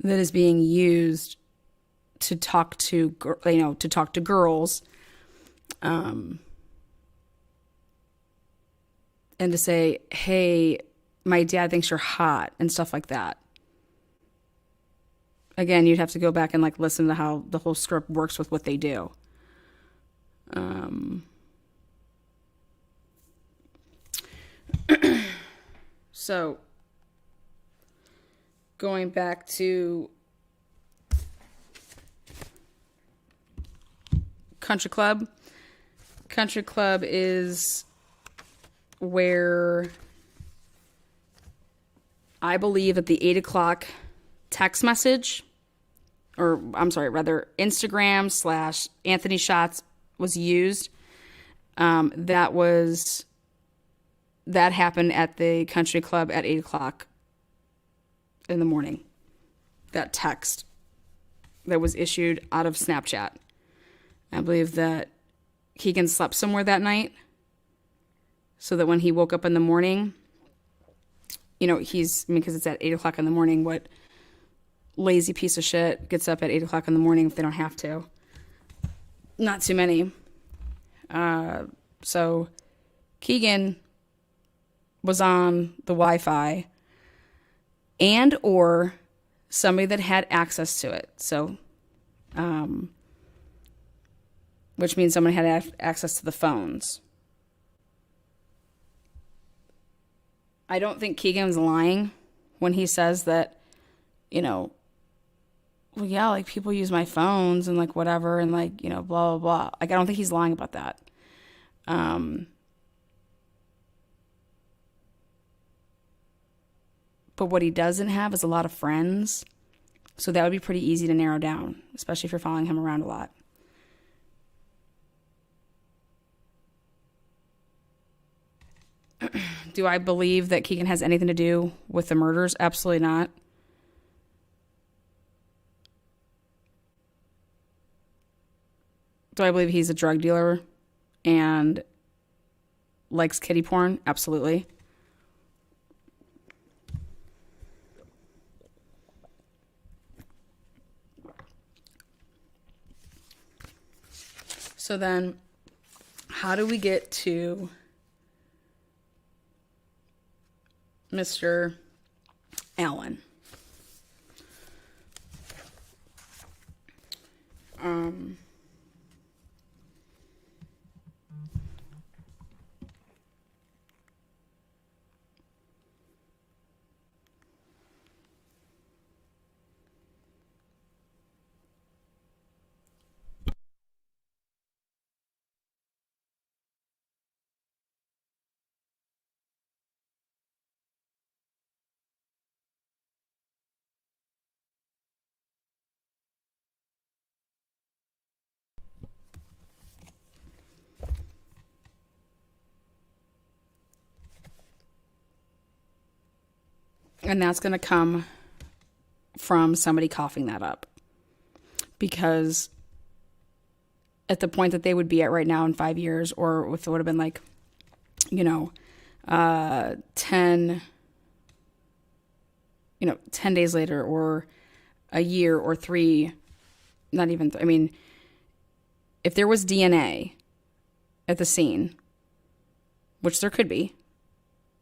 that is being used to talk to girls, and to say, hey, my dad thinks you're hot and stuff like that. Again, you'd have to go back and like listen to how the whole script works with what they do. So going back to Country Club. Country Club is where I believe that the 8 o'clock text message, or I'm sorry, rather Instagram / Anthony Shots was used. That happened at the Country Club at 8 o'clock in the morning. That text that was issued out of Snapchat. I believe that Keegan slept somewhere that night, so that when he woke up in the morning, you know, because it's at 8 o'clock in the morning, what lazy piece of shit gets up at 8 o'clock in the morning if they don't have to? Not too many. So Keegan was on the Wi-Fi and or somebody that had access to it. So, which means someone had access to the phones. I don't think Keegan's lying when he says that, you know, well, yeah, like people use my phones and like whatever and like, you know, blah, blah, blah. Like, I don't think he's lying about that. But what he doesn't have is a lot of friends. So that would be pretty easy to narrow down, especially if you're following him around a lot. Do I believe that Keegan has anything to do with the murders? Absolutely not. Do I believe he's a drug dealer and likes kiddie porn? Absolutely. So then, how do we get to Mr. Allen? And that's going to come from somebody coughing that up. Because at the point that they would be at right now in 5 years, or if it would have been like, 10 days later, or a year, or 3, not even, if there was DNA at the scene, which there could be,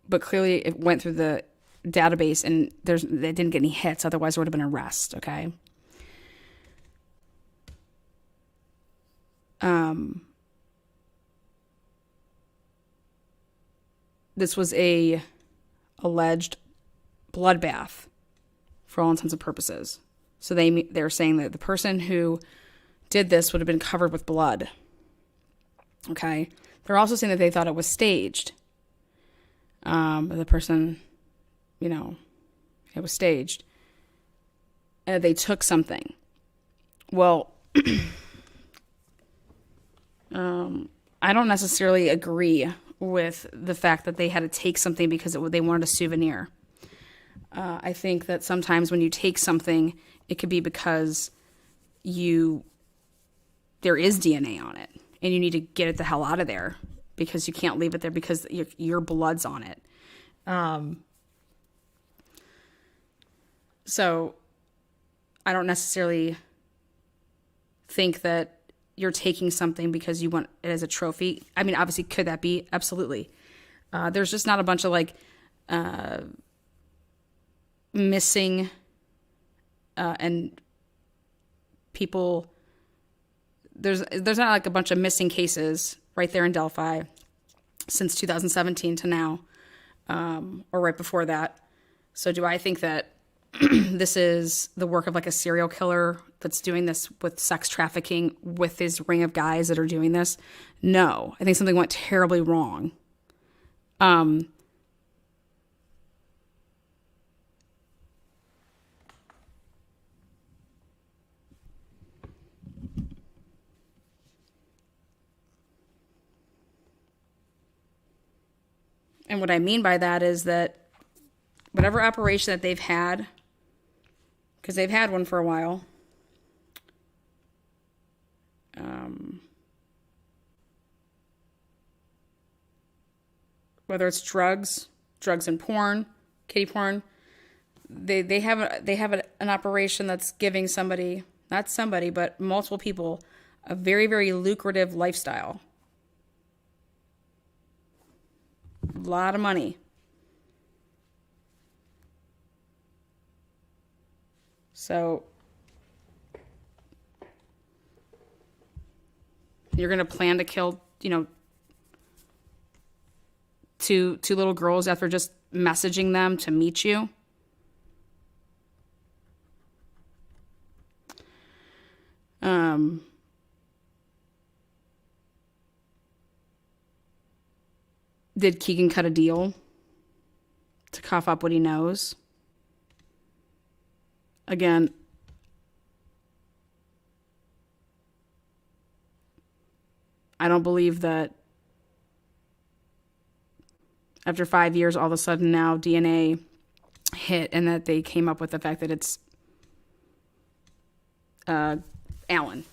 but clearly it went through the database and they didn't get any hits, otherwise there would have been an arrest, okay? This was a alleged bloodbath for all intents and purposes. So they're saying that the person who did this would have been covered with blood. Okay? They're also saying that they thought it was staged. The person, it was staged. They took something. Well, I don't necessarily agree with the fact that they had to take something because they wanted a souvenir. I think that sometimes when you take something, it could be because there is DNA on it, and you need to get it the hell out of there because you can't leave it there because your blood's on it. So I don't necessarily think that you're taking something because you want it as a trophy. I mean, obviously, could that be? Absolutely. There's just not a bunch of missing and people. There's not like a bunch of missing cases right there in Delphi since 2017 to now, or right before that. So do I think that this is the work of like a serial killer that's doing this with sex trafficking with his ring of guys that are doing this? No, I think something went terribly wrong. And what I mean by that is that whatever operation that they've had, because they've had one for a while, whether it's drugs and porn, kiddie porn, they have an operation that's giving somebody, not somebody, but multiple people, a very, very lucrative lifestyle. A lot of money. So you're going to plan to kill, two little girls after just messaging them to meet you? Did Keegan cut a deal to cough up what he knows? again, I don't believe that after 5 years, all of a sudden now DNA hit and that they came up with the fact that it's Allen.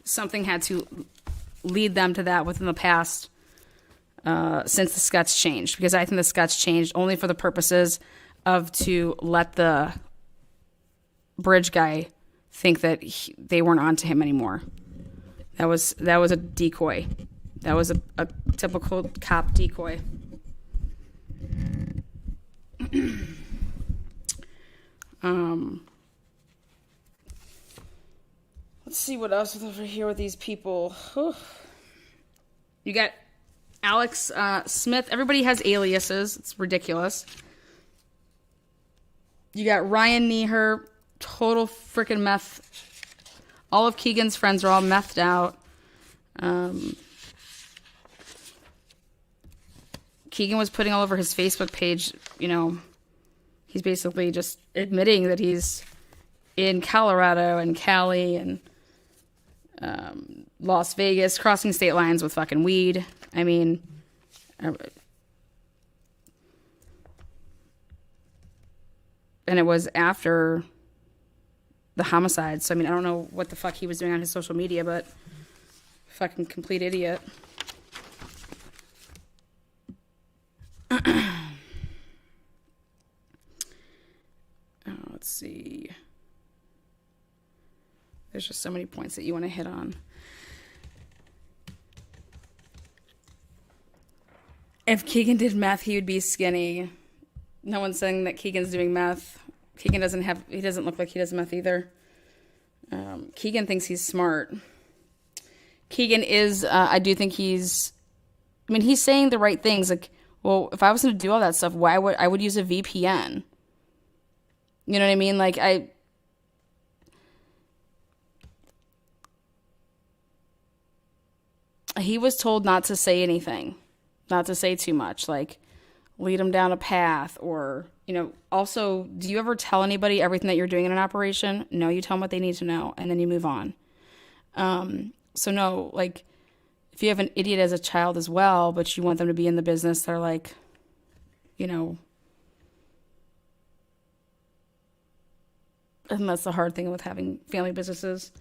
Something had to lead them to that within the past since the sketch changed, because I think the sketch changed only for the purposes of to let the bridge guy think that they weren't onto him anymore. That was a decoy. That was a typical cop decoy. Let's see what else is over here with these people. Whew. You got Alex Smith. Everybody has aliases. It's ridiculous. You got Ryan Neher, total freaking meth. All of Keegan's friends are all methed out. Keegan was putting all over his Facebook page, he's basically just admitting that he's in Colorado and Cali and Las Vegas, crossing state lines with fucking weed. I mean, and it was after the homicide. So, I mean, I don't know what the fuck he was doing on his social media, but fucking complete idiot. Let's see. There's just so many points that you want to hit on. If Keegan did meth, he would be skinny. No one's saying that Keegan's doing meth. Keegan he doesn't look like he does meth either. Keegan thinks he's smart. Keegan is, I do think he's saying the right things. Like, well, if I was going to do all that stuff, I would use a VPN. You know what I mean? Like, he was told not to say anything, not to say too much, like lead him down a path, or, also, do you ever tell anybody everything that you're doing in an operation? No, you tell them what they need to know, and then you move on. So no, like, if you have an idiot as a child as well, but you want them to be in the business, they're like, and that's the hard thing with having family businesses.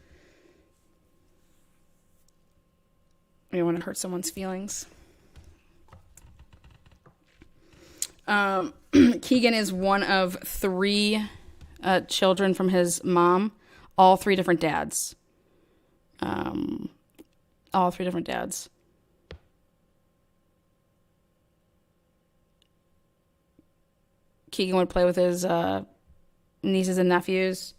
You don't want to hurt someone's feelings. Keegan is one of 3 children from his mom, all 3 different dads. All 3 different dads. Keegan would play with his nieces and nephews.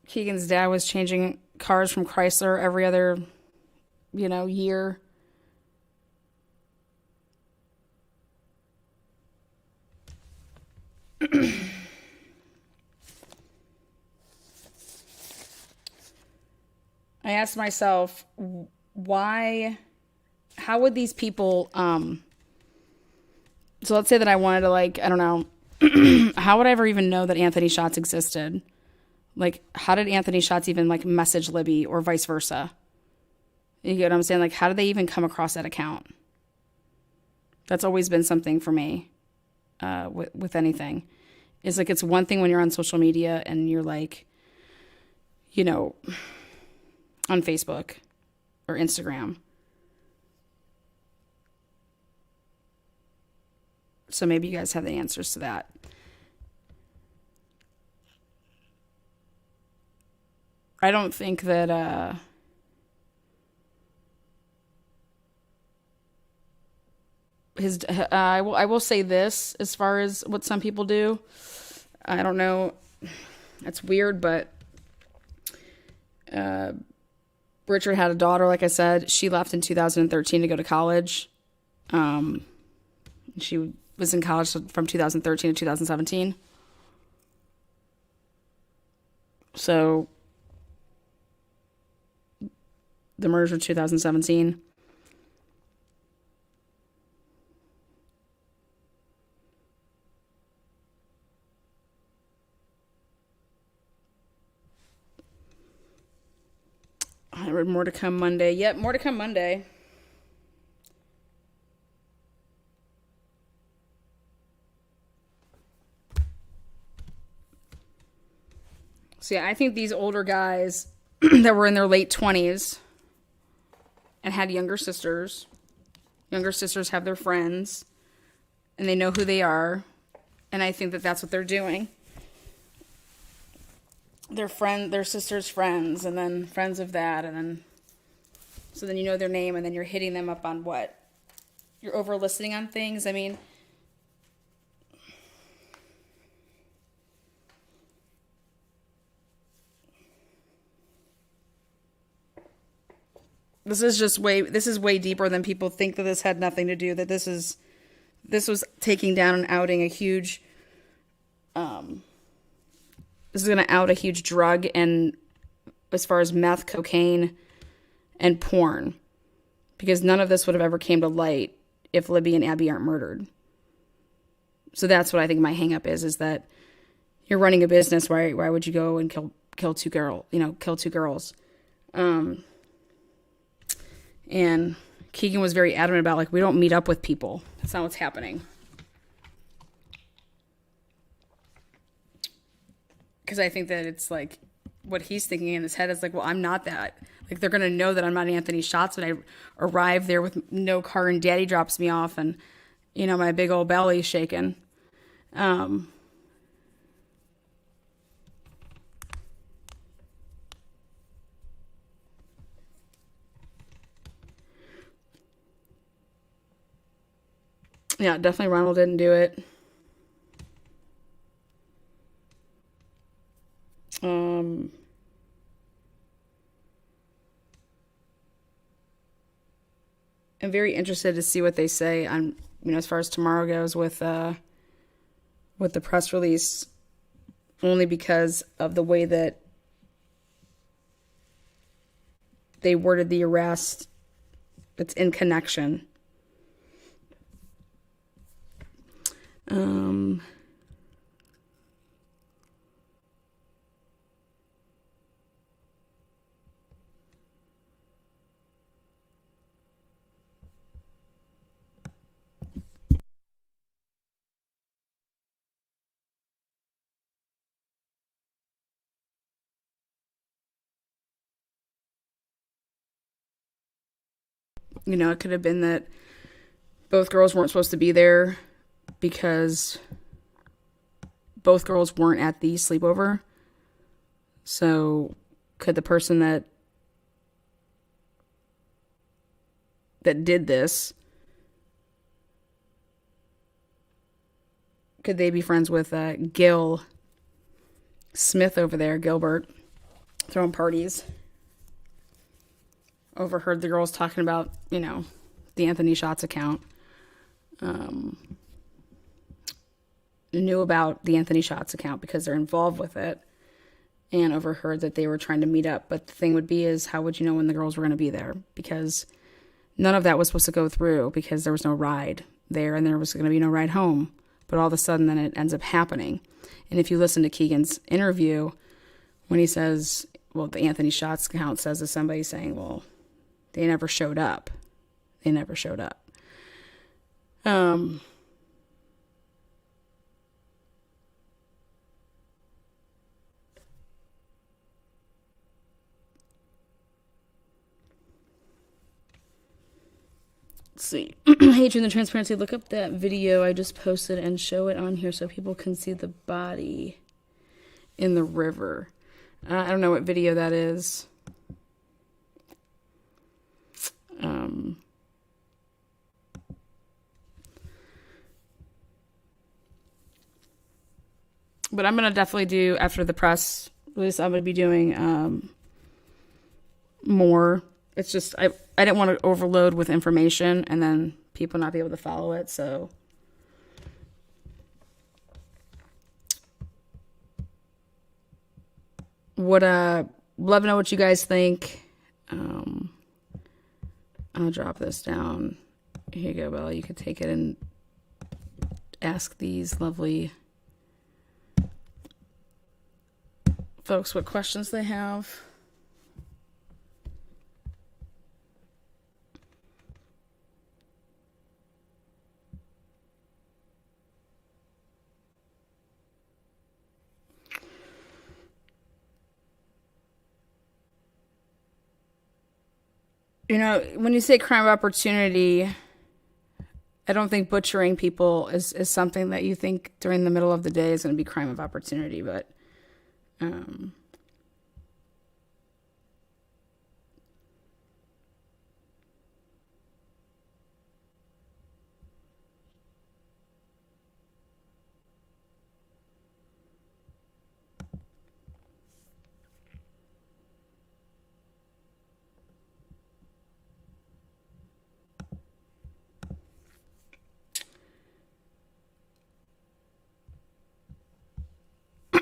Keegan's dad was changing cars from Chrysler every other, year. I asked myself, how would these people, so let's say that I wanted to, I don't know, how would I ever even know that Anthony Schatz existed? Like, how did Anthony Schatz even, message Libby or vice versa? You get what I'm saying? Like, how did they even come across that account? That's always been something for me with anything. It's like, it's one thing when you're on social media and you're on Facebook or Instagram. So maybe you guys have the answers to that. I don't think that I will say this as far as what some people do. I don't know. That's weird, but Richard had a daughter, like I said. She left in 2013 to go to college. She was in college from 2013 to 2017. So the murders were 2017. More to come Monday. Yep, more to come Monday. So yeah, I think these older guys that were in their late 20s and had younger sisters have their friends and they know who they are, and I think that that's what they're doing. Their sister's friends, and then friends of that, and then so then you know their name, and then you're hitting them up on what? You're over listening on things. I mean, this is way deeper than people think, that this had nothing to do, that this was taking down and outing a huge this is going to out a huge drug, and as far as meth, cocaine, and porn, because none of this would have ever came to light if Libby and Abby aren't murdered. So that's what I think my hang up is that you're running a business. Why would you go and kill two girls? And Keegan was very adamant about, like, we don't meet up with people. That's not what's happening. Because I think that it's like what he's thinking in his head is like, well, I'm not that. Like, they're going to know that I'm not Anthony Schatz when I arrive there with no car and daddy drops me off and, you know, my big old belly's shaking. Yeah, definitely Ronald didn't do it. I'm very interested to see what they say on, you know, as far as tomorrow goes with the press release, only because of the way that they worded the arrest. It's in connection. You know, it could have been that both girls weren't supposed to be there because both girls weren't at the sleepover. So could the person that did this, could they be friends with Gil Smith over there, Gilbert, throwing parties? Overheard the girls talking about, you know, the Anthony Schatz account. Knew about the Anthony Schatz account because they're involved with it, and overheard that they were trying to meet up. But the thing would be is, how would you know when the girls were going to be there? Because none of that was supposed to go through, because there was no ride there and there was going to be no ride home. But all of a sudden then it ends up happening. And if you listen to Keegan's interview, when he says, well, the Anthony Schatz account says to somebody saying, well, they never showed up. They never showed up. Let's see. Hatred and transparency. Look up that video I just posted and show it on here so people can see the body in the river. I don't know what video that is. But I'm going to definitely do, after the press release, I'm going to be doing more. It's just, I didn't want to overload with information and then people not be able to follow it, so. Would love to know what you guys think. I'll drop this down. Here you go, Bella. You can take it and ask these lovely folks what questions they have. You know, when you say crime of opportunity, I don't think butchering people is something that you think during the middle of the day is going to be crime of opportunity, but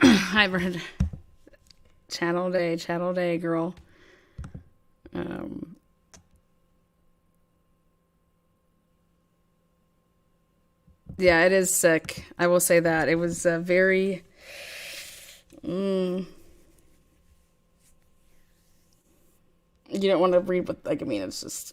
Hi, Brenda. Chattel day, girl. Yeah, it is sick. I will say that. It was very... you don't want to read what... Like, I mean, it's just...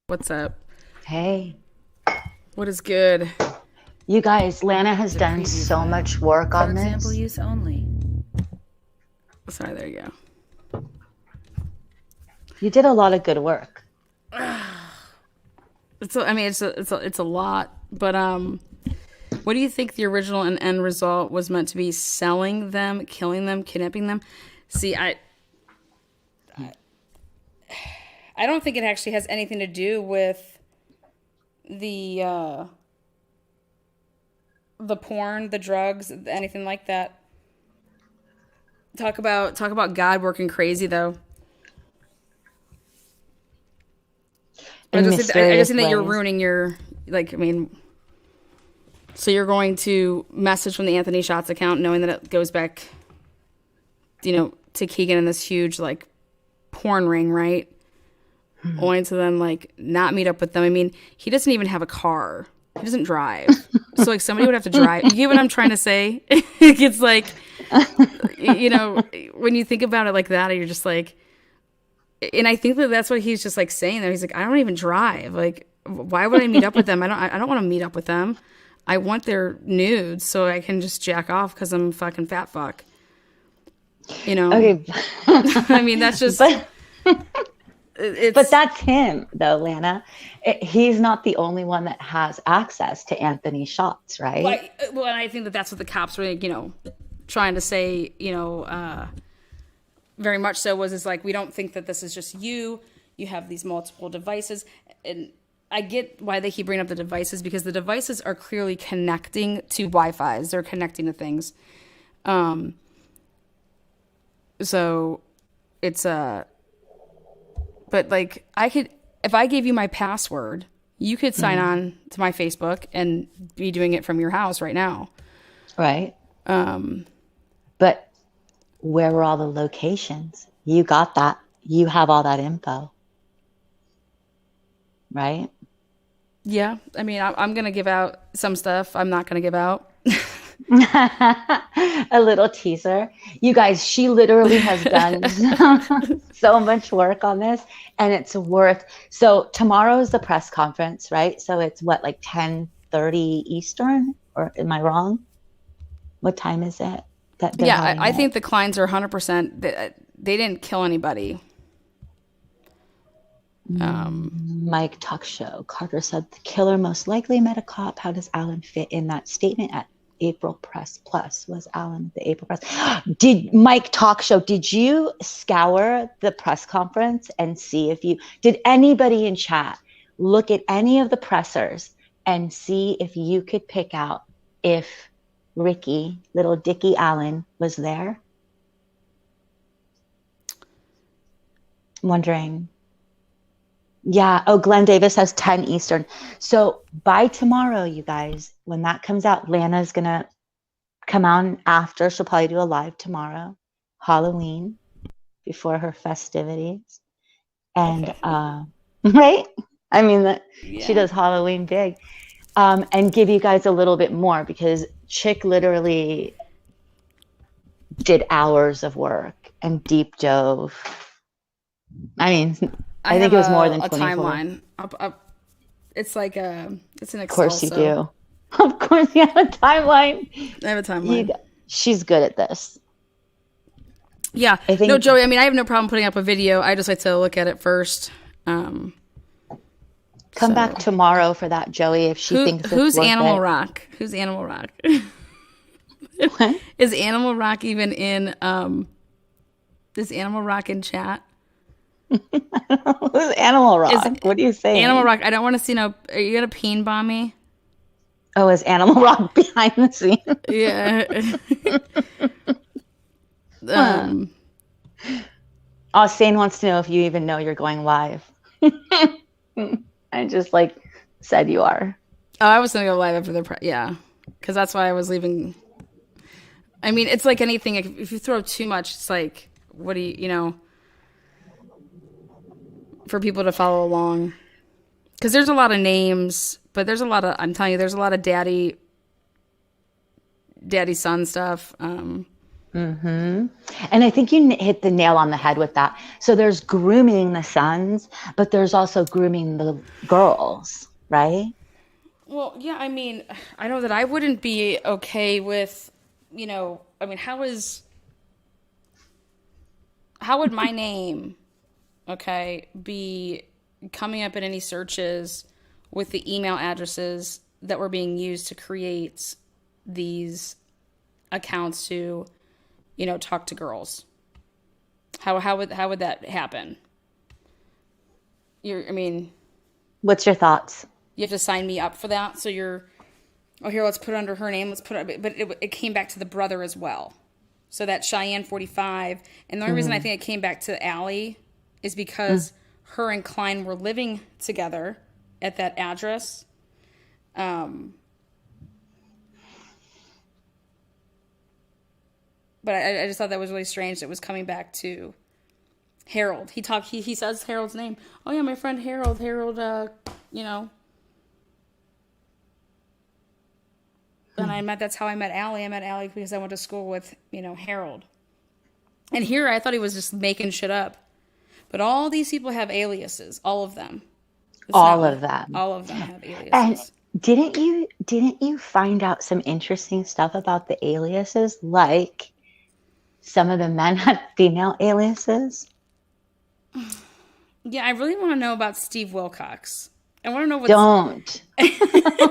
What's up? Hey. What is good? You guys, Lana has done so much work on For this. example use only. Sorry, there you go. You did a lot of good work. It's a lot, but what do you think the original and end result was meant to be? Selling them, killing them, kidnapping them? See, I don't think it actually has anything to do with the porn, the drugs, anything like that. Talk about God working crazy, though. I just think that you're ruining your, like, I mean, so you're going to message from the Anthony Shots account knowing that it goes back, to Keegan and this huge, like, porn ring, right? Only to then, like, not meet up with them. I mean, he doesn't even have a car. He doesn't drive. So, like, somebody would have to drive. You get what I'm trying to say? It's like, when you think about it like that, you're just like, and I think that that's what he's just like saying there. He's like, I don't even drive. Like, why would I meet up with them? I don't want to meet up with them. I want their nudes so I can just jack off because I'm a fucking fat fuck. Okay. I mean, that's just. But that's him, though, Lana. He's not the only one that has access to Anthony Shots, right? Well, and I think that that's what the cops were, trying to say, very much so is like, we don't think that this is just you. You have these multiple devices. And I get why they keep bringing up the devices, because the devices are clearly connecting to Wi-Fi's. They're connecting to things. So it's but like, if I gave you my password, you could sign on to my Facebook and be doing it from your house right now. Right. But where were all the locations? You got that. You have all that info. Right? Yeah. I mean, I'm going to give out some stuff I'm not going to give out. A little teaser. You guys, she literally has done so much work on this, and it's worth. So tomorrow is the press conference, right? So it's like 10:30 Eastern, or am I wrong? What time is it? Yeah, I think the Kleins are 100%. They didn't kill anybody. Mike Talk Show. Carter said the killer most likely met a cop. How does Allen fit in that statement at April Press Plus? Was Allen at the April Press? Did Mike Talk Show, did you scour the press conference and see did anybody in chat look at any of the pressers and see if you could pick out if Ricky, little Dickie Allen, was there? I'm wondering. Yeah. Oh, Glenn Davis has 10 Eastern. So by tomorrow, you guys, when that comes out, Lana's going to come on after. She'll probably do a live tomorrow, Halloween, before her festivities. And, right? I mean, she does Halloween big. And give you guys a little bit more, because Chick literally did hours of work and deep dove. I mean, I think it was more than 24. A timeline. It's like it's an Excel. Of course you do. Of course you have a timeline. I have a timeline. She's good at this. Yeah. No, Joey, I mean, I have no problem putting up a video. I just like to look at it first. Come back tomorrow for that, Joey, if she thinks it's who's worth Animal it. Rock? Who's Animal Rock? What? Is Animal Rock even in is Animal Rock in chat? Who's Animal Rock? What are you saying? Animal Rock, I don't want to see no. Are you gonna peen bomb me? Oh, is Animal Rock behind the scenes? Yeah. Sane wants to know if you even know you're going live. I just said you are. Oh, I was gonna go live after the because that's why I was leaving. I mean, it's like anything. If you throw too much, it's like, what do you for people to follow along? Because there's a lot of names, but there's a lot of, I'm telling you, there's a lot of daddy son stuff. And I think you hit the nail on the head with that. So there's grooming the sons, but there's also grooming the girls, right? Well, yeah, I mean, I know that I wouldn't be okay with, I mean, how would my name, be coming up in any searches with the email addresses that were being used to create these accounts to, talk to girls? How would that happen? What's your thoughts? You have to sign me up for that. So here, let's put it under her name. Let's put it, but it came back to the brother as well. So that Cheyenne 45. And the only reason I think it came back to Allie is because her and Klein were living together at that address. But I just thought that was really strange. It was coming back to Harold. He says Harold's name. Oh yeah, my friend Harold. And that's how I met Allie. I met Allie because I went to school with, Harold. And here I thought he was just making shit up. But all these people have aliases. All of them. All of them have aliases. And didn't you find out some interesting stuff about the aliases? Like some of the men had female aliases? Yeah, I really want to know about Steve Wilcox. I want to know Don't. I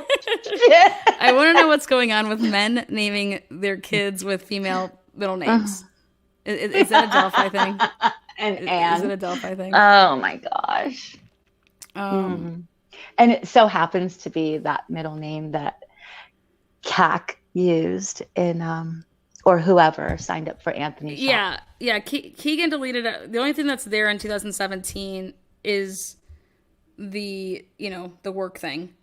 want to know what's going on with men naming their kids with female middle names. Is that a Delphi thing? Is it a Delphi thing? Oh my gosh. And it so happens to be that middle name that CAC used in or whoever signed up for Anthony Shaw. Yeah. Keegan deleted it. The only thing that's there in 2017 is the work thing.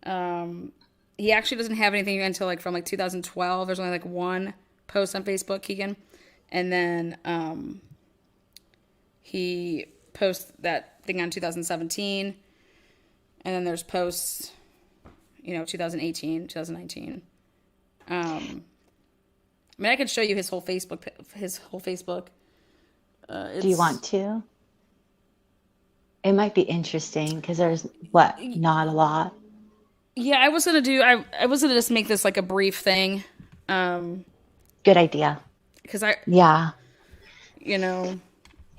He actually doesn't have anything until from 2012. There's only one post on Facebook, Keegan, and then he posts that thing on 2017, and then there's posts 2018, 2019. I could show you his whole Facebook. Do you want to? It might be interesting because there's not a lot. Yeah, I was gonna just make this a brief thing. Good idea. Because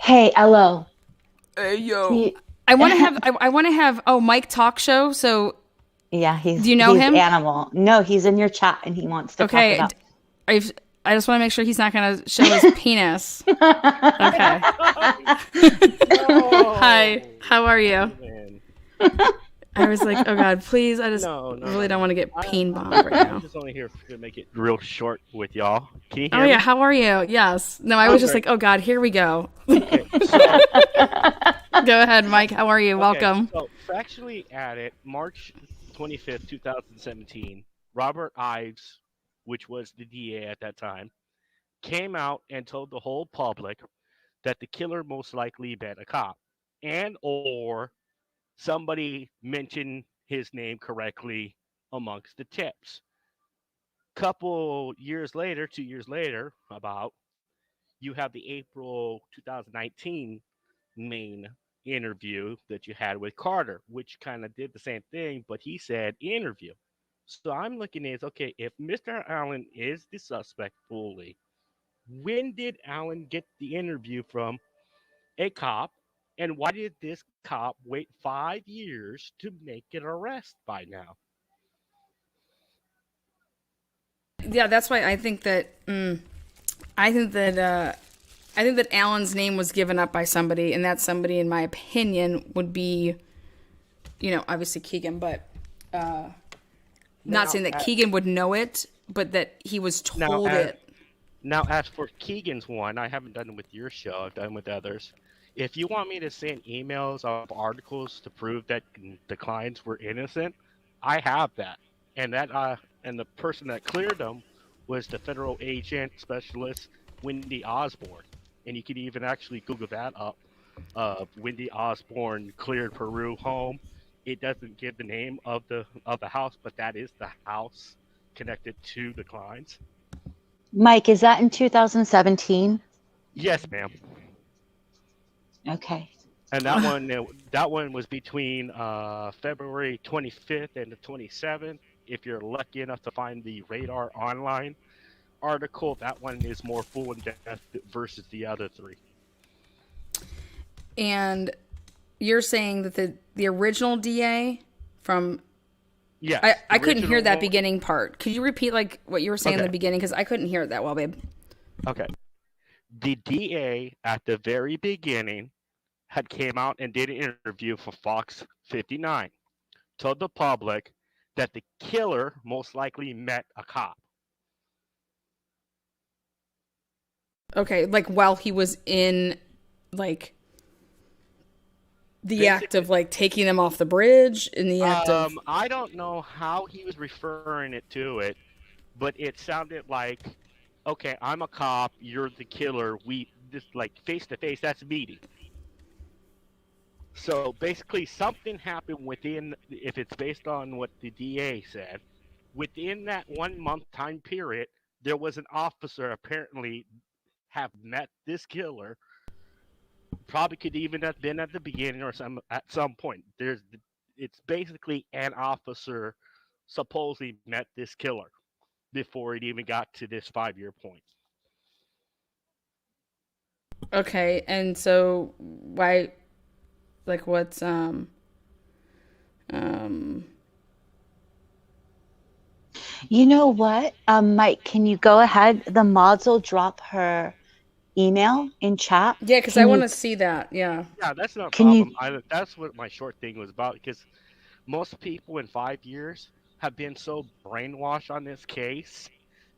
Hey, hello. Hey, yo. I want to have Mike talk show. So yeah, do you know him? Animal. No, he's in your chat and he wants to talk about. I just want to make sure he's not going to show his penis. Okay. No. Hi. How are you? I was like, oh God, please. I just really don't want to get peen bombed right now. I'm just only here to make it real short with y'all. Can you hear me? me? Yeah. How are you? Yes. No, I was just like, oh God, here we go. Okay, Go ahead, Mike. How are you? Welcome. So, factually added March 25th, 2017, Robert Ives which was the DA at that time, came out and told the whole public that the killer most likely been a cop, and or somebody mentioned his name correctly amongst the tips. Couple years later, 2 years later, about, you have the April 2019 main interview that you had with Carter, which kind of did the same thing, but he said interview. So I'm looking at, okay, if Mr. Allen is the suspect fully, when did Allen get the interview from a cop? And why did this cop wait 5 years to make an arrest by now? Yeah, that's why I think that I think that Alan's name was given up by somebody, and that somebody, in my opinion, would be, obviously Keegan, but not saying that Keegan would know it, but that he was told it. Now, as for Keegan's one, I haven't done it with your show. I've done it with others. If you want me to send emails of articles to prove that the clients were innocent, I have that. And the person that cleared them was the federal agent specialist Wendy Osborne. And you could even actually Google that up. Wendy Osborne cleared Peru home. It doesn't give the name of the house, but that is the house connected to the clients. Mike, is that in 2017? Yes, ma'am. Okay. And that one was between February 25th and the 27th. If you're lucky enough to find the Radar Online article, that one is more full in depth versus the other three. And you're saying that the original DA from... Yeah, I couldn't hear that beginning part. Could you repeat what you were saying in the beginning? Because I couldn't hear it that well, babe. Okay. The DA at the very beginning had came out and did an interview for Fox 59. Told the public that the killer most likely met a cop. Okay, while he was in the act of taking them off the bridge, in the act of... I don't know how he was referring it to it, but it sounded like, okay, I'm a cop, you're the killer, we just face to face, that's meeting. So basically something happened within, if it's based on what the DA said, within that 1 month time period, there was an officer apparently have met this killer. Probably could even have been at the beginning or at some point. It's basically an officer supposedly met this killer before it even got to this 5-year point. Okay, and so why, what's You know what, Mike? Can you go ahead? The mods will drop her email in chat. Yeah, because I want to see that. Yeah. Yeah, that's not a problem. That's what my short thing was about, because most people in 5 years have been so brainwashed on this case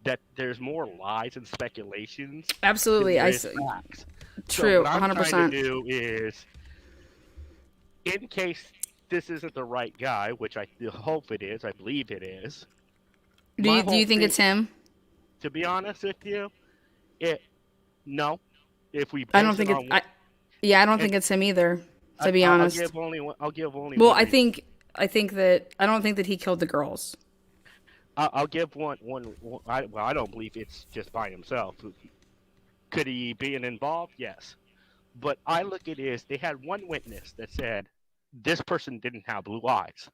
that there's more lies and speculations. Absolutely, facts. True, so what 100%. I'm trying to do is, in case this isn't the right guy, which I hope it is, I believe it is. Do you think it's him? To be honest with you, no. If we, I don't think it's. I don't think it's him either. To be honest, I'll give only. Well, one I think that I don't think that he killed the girls. I'll give one. I don't believe it's just by himself. Could he be involved? Yes, but I look at it as they had one witness that said this person didn't have blue eyes.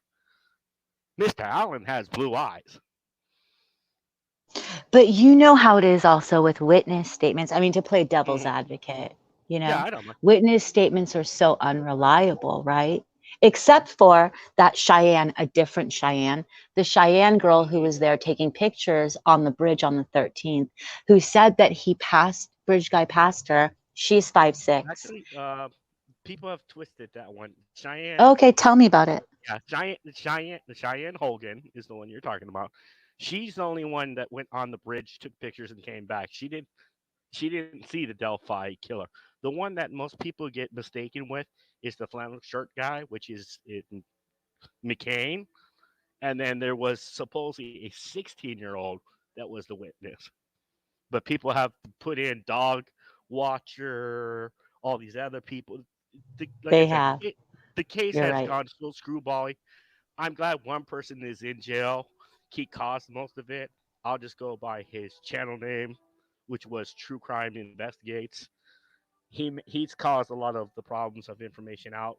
Mr. Allen has blue eyes. But you know how it is also with witness statements. I mean, to play devil's advocate, Yeah, I don't know. witness statements are so unreliable, right? Except for that Cheyenne, a different Cheyenne, the Cheyenne girl who was there taking pictures on the bridge on the 13th, who said that bridge guy passed her. She's 5'6". Actually, people have twisted that one. Cheyenne. Okay, tell me about it. Yeah, the Cheyenne Hogan is the one you're talking about. She's the only one that went on the bridge, took pictures, and came back. She didn't see the Delphi killer. The one that most people get mistaken with is the flannel shirt guy, which is McCain. And then there was supposedly a 16-year-old that was the witness. But people have put in dog watcher, all these other people. Like They I said, have. the case You're has right. gone so screwbally. I'm glad one person is in jail. He caused most of it. I'll just go by his channel name, which was True Crime Investigates. He's caused a lot of the problems of information out.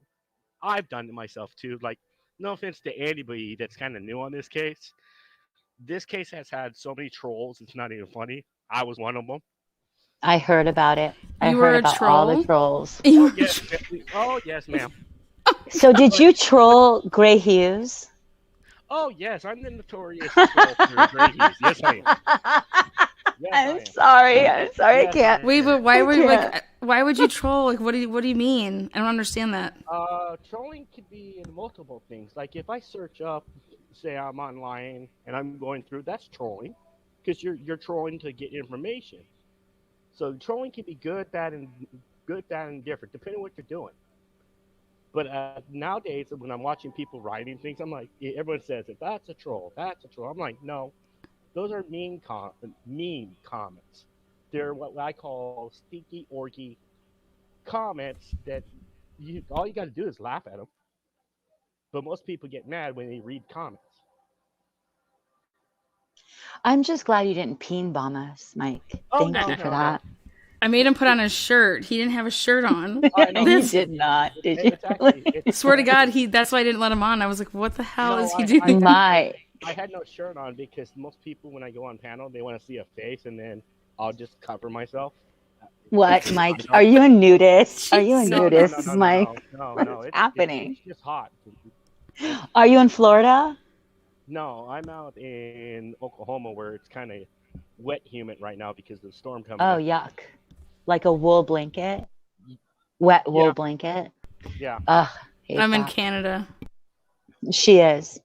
I've done it myself too. Like, no offense to anybody that's kind of new on this case. This case has had so many trolls, it's not even funny. I was one of them. I heard about it. I You heard were a about all the troll? trolls. Oh yes, oh yes, ma'am. So did you troll Gray Hughes? Oh yes, I'm the notorious troll for Gray Hughes. Yes, I am. Yes, I am. I'm sorry. I Yes, can't. Wait, but why I would can't. like why would you troll? Like what do you mean? I don't understand that. Trolling could be in multiple things. Like if I search up, say I'm online and I'm going through, that's trolling, because you're trolling to get information. So trolling can be good, bad, and different, depending on what you're doing. But nowadays, when I'm watching people writing things, I'm like, everyone says, if that's a troll, that's a troll. I'm like, no, those are mean comments. They're what I call stinky, orgy comments that all you got to do is laugh at them. But most people get mad when they read comments. I'm just glad you didn't peen bomb us, Mike. Thank you for that. I made him put on his shirt. He didn't have a shirt on. You did not, did you? Swear to God, that's why I didn't let him on. I was like, what the hell is he doing? I had no shirt on because most people, when I go on panel, they want to see a face, and then I'll just cover myself. What, Mike? Are you a nudist? Are you a nudist, Mike? No, What's happening? It's just hot. Are you in Florida? No, I'm out in Oklahoma where it's kind of wet, humid right now because of the storm coming. Oh, yuck. Like a wool blanket? Wet wool blanket? Yeah. Ugh, I'm in Canada. She is.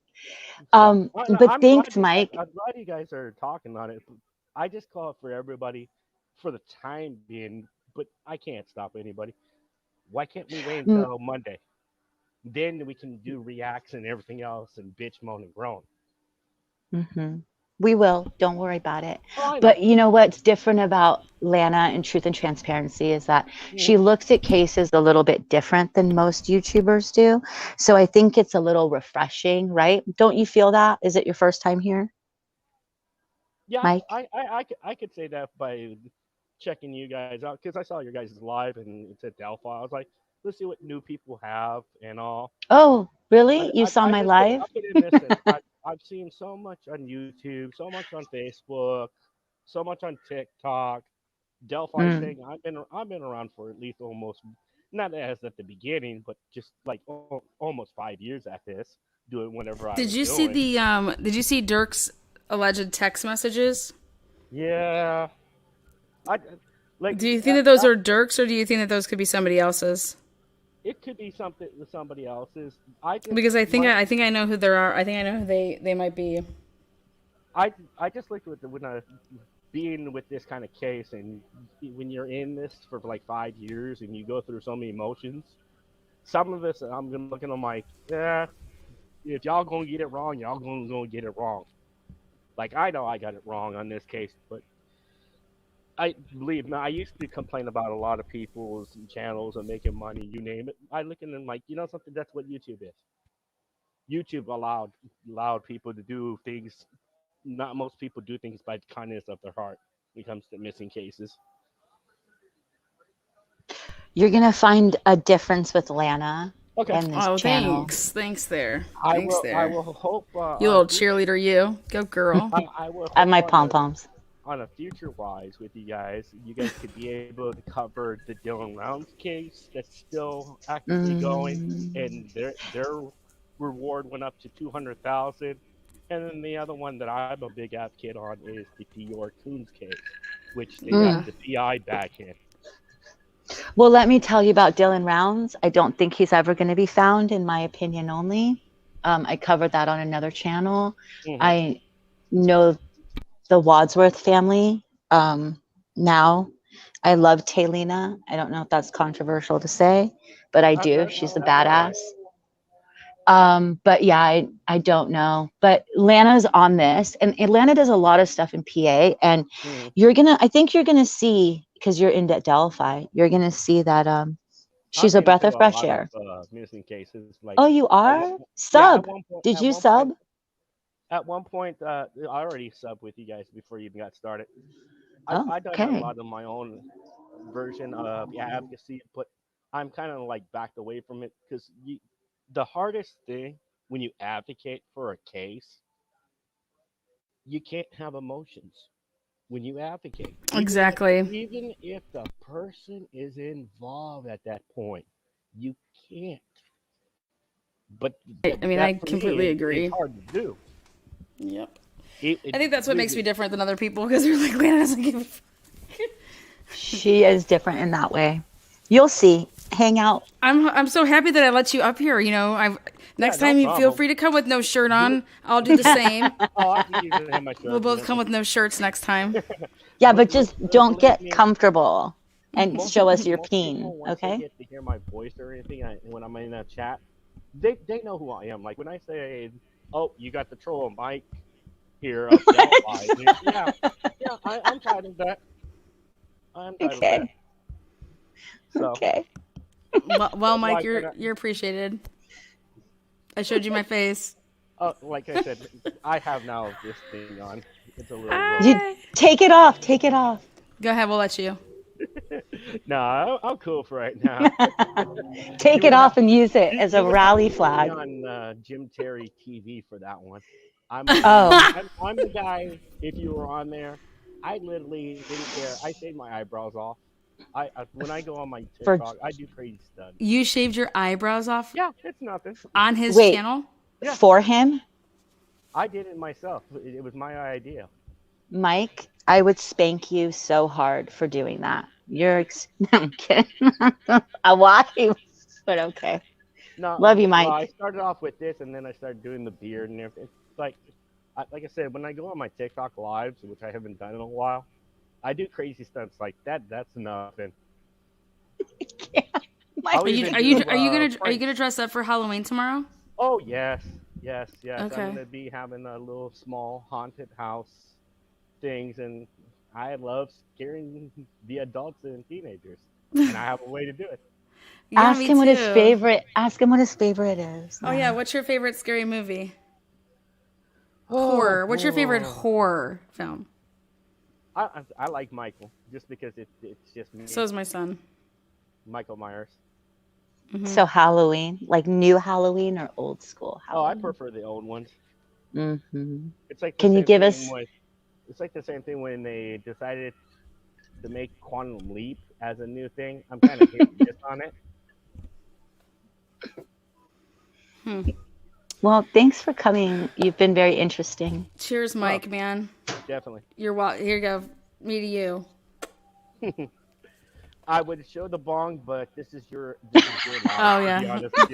But thanks, Mike. I'm glad you guys are talking on it. I just call it for everybody for the time being, but I can't stop anybody. Why can't we wait until Monday? Then we can do reacts and everything else and bitch, moan, and groan. Mm-hmm. We will. Don't worry about it. Oh, but you know what's different about Lana and Truth and Transparency is that she looks at cases a little bit different than most YouTubers do. So I think it's a little refreshing, right? Don't you feel that? Is it your first time here? Yeah, Mike? I could say that by checking you guys out because I saw your guys live and it's at Delphi. I was like, let's see what new people have and all. Oh, really? You saw my live? I've seen so much on YouTube, so much on Facebook, so much on TikTok. Delphi saying I've been around for at least almost, not as at the beginning, but just like almost 5 years at this, doing whatever I was doing. Did you see Dirk's alleged text messages? Yeah. Do you think that those are Dirk's, or do you think that those could be somebody else's? It could be somebody else's. Because I think I know who there are. I think I know who they might be. I just looked with being with this kind of case, and when you're in this for like 5 years and you go through so many emotions, some of this I'm looking at them like, if y'all gonna get it wrong, y'all gonna get it wrong. Like I know I got it wrong on this case, but I believe me, I used to complain about a lot of people's channels and making money, you name it. I look at them like, you know something, that's what YouTube is. YouTube allowed people to do things. Not most people do things by the kindness of their heart when it comes to missing cases. You're going to find a difference with Lana and this channel. Thanks there. I will hope. You little cheerleader, you. Go girl. I will At my pom-poms. On a future wise with you guys could be able to cover the Dylan Rounds case that's still actively going, and their reward went up to $200,000. And then the other one that I'm a big advocate on is the Dior Coons case, which they got the PI back in. Well, let me tell you about Dylan Rounds. I don't think he's ever going to be found, in my opinion only. I covered that on another channel. I know the Wadsworth family now. I love Taylina. I don't know if that's controversial to say, but I do. She's a badass. But yeah, I don't know. But Lana's on this, and Lana does a lot of stuff in PA, and I think you're gonna see, because you're into Delphi, you're gonna see that she's a I'm breath into of a fresh lot air. of missing cases. Like, Oh, you are? yeah, Sub. at one point, Did you sub? At one point, I already subbed with you guys before you even got started. Oh, I done a okay. lot of my own version of advocacy, but I'm kind of like backed away from it because the hardest thing when you advocate for a case, you can't have emotions when you advocate. Exactly. Even if the person is involved at that point, you can't. But I mean, I completely agree. It's hard to do. Yep. I think that's what makes me different than other people, because they're like, Lana doesn't give a fuck. She is different in that way. You'll see. Hang out. I'm so happy that I let you up here. You know, next time you feel free to come with no shirt on. I'll do the same. I can use it in my shirt. We'll both come with no shirts next time. Yeah, but just don't get comfortable and show us your peen, Once okay? they get to hear my voice or anything when I'm in a chat, they know who I am. Like when I say, "Oh, you got the troll Mike here," up yeah, I'm tired of that. I'm tired of that. So, okay. Well, Mike, you're appreciated. I showed you my face. Like I said, I have now this thing on. It's a little. Take it off. Take it off. Go ahead. We'll let you. No, I'm cool for right now. Take it off and use it as a rally flag. On Jim Terry TV for that one. I'm the guy. If you were on there, I literally didn't care. I shaved my eyebrows off. When I go on my TikTok, I do crazy stuff. You shaved your eyebrows off? Yeah, it's nothing. On his channel? Yeah. For him? I did it myself. It was my idea. Mike, I would spank you so hard for doing that. I'm kidding. Why? But okay. No, love you, Mike. Well, I started off with this, and then I started doing the beard and everything. It's like I said, when I go on my TikTok lives, which I haven't done in a while, I do crazy stunts like that. That's nothing. Are you gonna dress up for Halloween tomorrow? Oh yes. Okay. I'm gonna be having a little small haunted house things, and I love scaring the adults and teenagers, and I have a way to do it. Yeah, ask him what his favorite is. Oh yeah, what's your favorite scary movie? Horror. What's your favorite horror film? I like Michael just because it's just me. So is my son. Michael Myers. Mm-hmm. So Halloween, like new Halloween or old school Halloween? Oh, I prefer the old ones. Mm-hmm. It's like Can you give us? It's like the same thing when they decided to make Quantum Leap as a new thing. I'm kind of hit and miss on it. Well, thanks for coming. You've been very interesting. Cheers, Mike, man. Definitely. Here you go. Me to you. I would show the bong, but this is your life, oh, yeah. To be honest with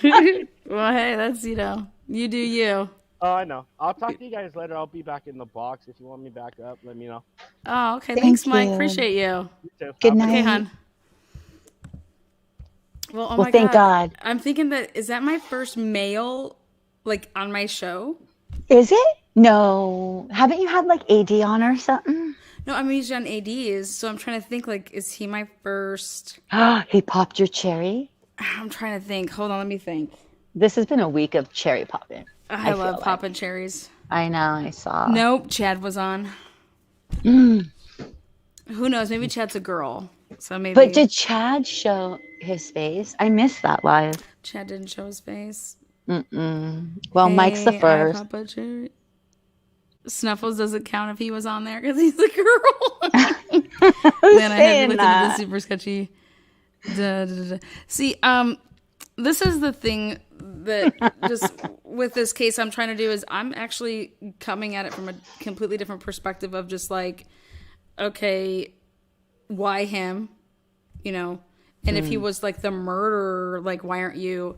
you. Well, hey, that's, you do you. Oh, I know. I'll talk to you guys later. I'll be back in the box. If you want me back up, let me know. Oh, okay. Thanks, Mike. Appreciate you. You too. Good night. Okay, hon. Well, thank God. I'm thinking is that my first male, like, on my show? Is it? No. Haven't you had, like, AD on or something? No, I'm usually on ADs, so I'm trying to think, like, is he my first? He popped your cherry? I'm trying to think. Hold on, let me think. This has been a week of cherry popping. I love popping cherries. I know, I saw. Nope, Chad was on. Who knows? Maybe Chad's a girl. So maybe. But did Chad show his face? I missed that live. Chad didn't show his face. Well, hey, Mike's the first. Papa Cherry. Snuffles doesn't count if he was on there because he's a girl. Then I had to listen to the super sketchy. See, this is the thing that just with this case I'm trying to do is I'm actually coming at it from a completely different perspective of just like, okay, why him? And if he was like the murderer, like why aren't you,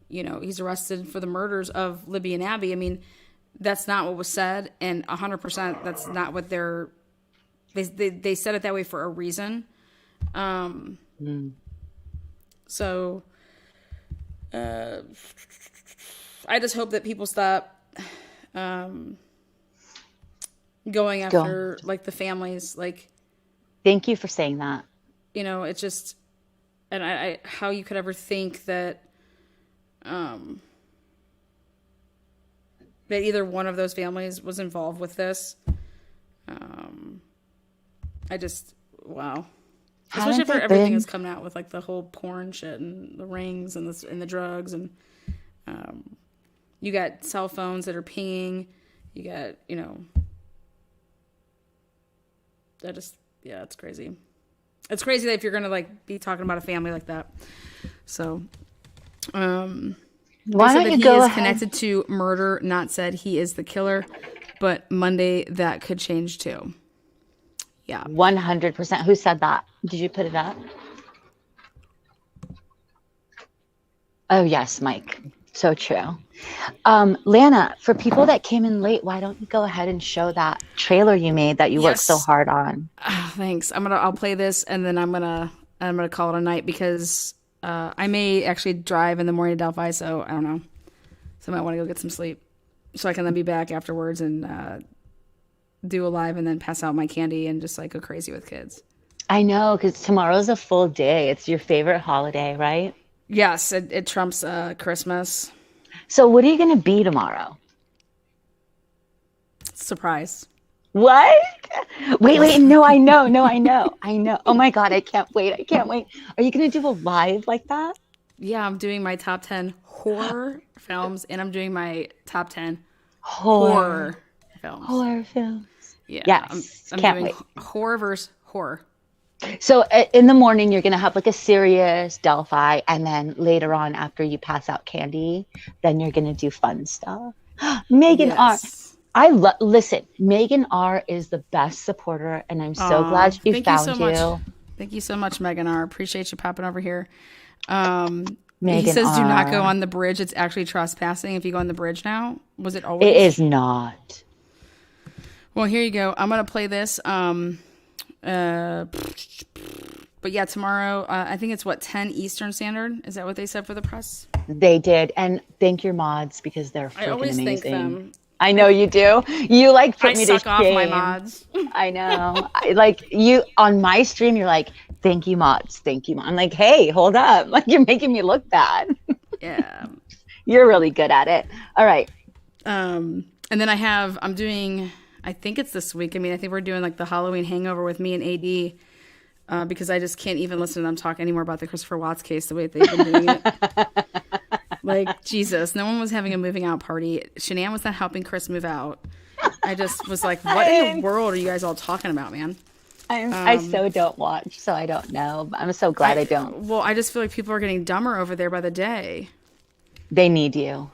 he's arrested for the murders of Libby and Abby. I mean, that's not what was said, and 100% that's not what they said it that way for a reason. So I just hope that people stop going after like the families. Like, thank you for saying that. You know, it's just, and I how you could ever think that that either one of those families was involved with this. I just, wow. Especially for everything that's coming out with like the whole porn shit and the rings and the drugs, and you got cell phones that are pinging. You got, you know, that just, yeah, it's crazy. It's crazy that if you're gonna like be talking about a family like that. So, why don't you he go is ahead? connected to murder, not said he is the killer, but Monday that could change too. Yeah. 100%. Who said that? Did you put it up? Oh, yes, Mike. So true. Lana, for people that came in late, why don't you go ahead and show that trailer you made that you worked so hard on? Thanks. I'll play this and then I'm gonna call it a night because I may actually drive in the morning to Delphi, so I don't know. So I might want to go get some sleep so I can then be back afterwards and do a live and then pass out my candy and just like go crazy with kids. I know, because tomorrow's a full day. It's your favorite holiday, right? Yes, it trumps Christmas. So what are you going to be tomorrow? Surprise. What? Wait. No, I know. Oh my God, I can't wait. Are you going to do a live like that? Yeah, I'm doing my top 10 horror films and I'm doing my top 10 horror films. Horror films. Yeah. Yes. I'm Can't doing wait. horror versus horror. So in the morning, you're going to have like a serious Delphi. And then later on, after you pass out candy, then you're going to do fun stuff. Megan Yes. R. Listen, Megan R. is the best supporter. And I'm so glad you thank found you. So much. Thank you so much, Megan R. Appreciate you popping over here. Megan he says do not R. go on the bridge. It's actually trespassing if you go on the bridge now. Was it always? It is not. Well, here you go. I'm going to play this. But yeah, tomorrow, I think it's 10 Eastern Standard. Is that what they said for the press? They did. And thank your mods because they're freaking I always amazing. thank them. I know you do. You like put me to suck off my shame. mods. I know. Like you on my stream, you're like, thank you, mods. Thank you, mods. I'm like, hey, hold up. Like you're making me look bad. Yeah. You're really good at it. All right. And then I'm doing, I think it's this week. I mean, I think we're doing like the Halloween hangover with me and AD because I just can't even listen to them talk anymore about the Christopher Watts case the way they've been doing it. Like, Jesus, no one was having a moving out party. Shanann was not helping Chris move out. I just was like, what in the world are you guys all talking about, man? I so don't watch, so I don't know. I'm so glad I don't. Well, I just feel like people are getting dumber over there by the day. They need you.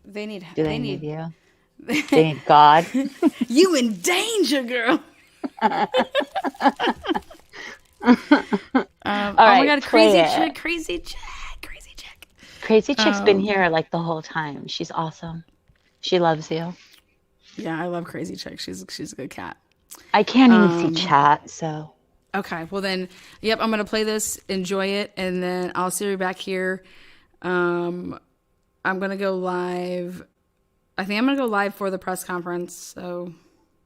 They need. Do they need you? They need God. You in danger, girl. All oh my God, crazy chick. Crazy chick's been here like the whole time. She's awesome. She loves you. Yeah, I love Crazy Chick. She's a good cat. I can't even see chat, so. Okay, well then, yep, I'm gonna play this, enjoy it, and then I'll see you back here. I'm gonna go live. I think I'm gonna go live for the press conference. So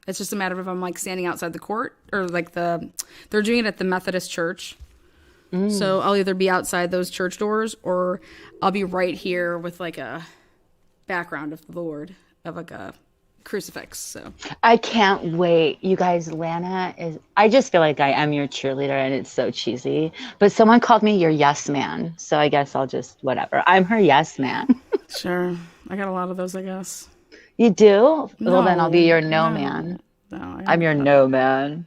it's just a matter of if I'm like standing outside the court or like they're doing it at the Methodist church. So I'll either be outside those church doors or I'll be right here with like a background of the Lord of like a crucifix. So I can't wait. You guys, Lana is, I just feel like I am your cheerleader and it's so cheesy, but someone called me your yes man. So I guess I'll just, whatever. I'm her yes man. Sure. I got a lot of those, I guess. You do? No, well, then I'll be your no man. No, I'm your no man.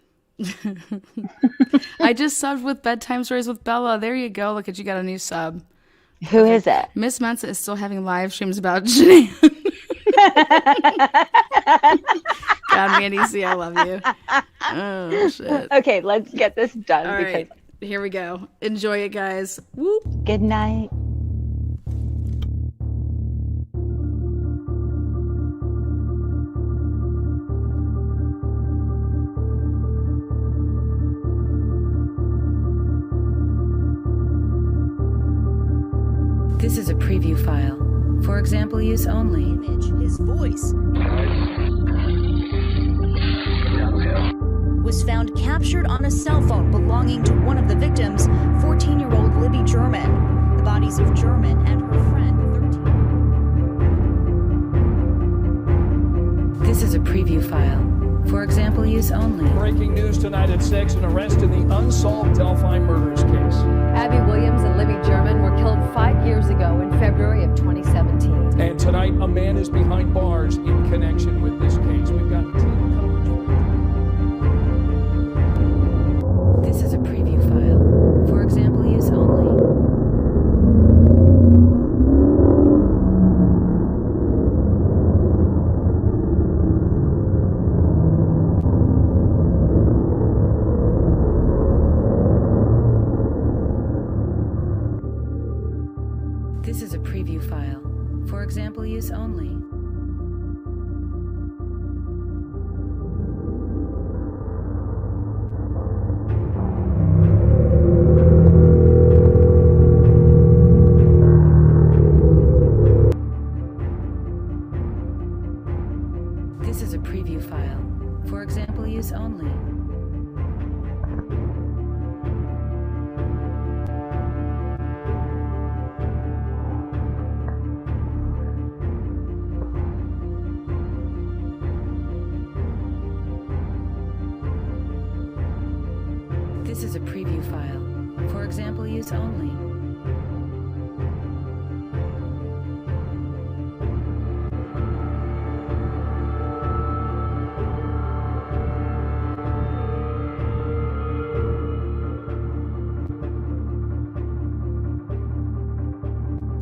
I just subbed with Bedtime Stories with Bella. There you go. Look at you, got a new sub. Who is it? Miss Mensa is still having live streams about Shanann. God, Mandy C, I love you. Oh, shit. Okay, let's get this done. All right, here we go. Enjoy it, guys. Woo. Good night. This is a preview file. For example use only. Image, his voice was found captured on a cell phone belonging to one of the victims, 14-year-old Libby German. The bodies of German and her friend, 13. This is a preview file. For example use only. Breaking news tonight at 6, an arrest in the unsolved Delphi murders case. Abby Williams and Libby German were killed 5 years ago in February of 2017. And tonight, a man is behind bars in connection with this case. We've got team coverage. This is a preview file. For example use only. This is a preview file. For example use only. This is a preview file. For example use only. This is a preview file. For example use only.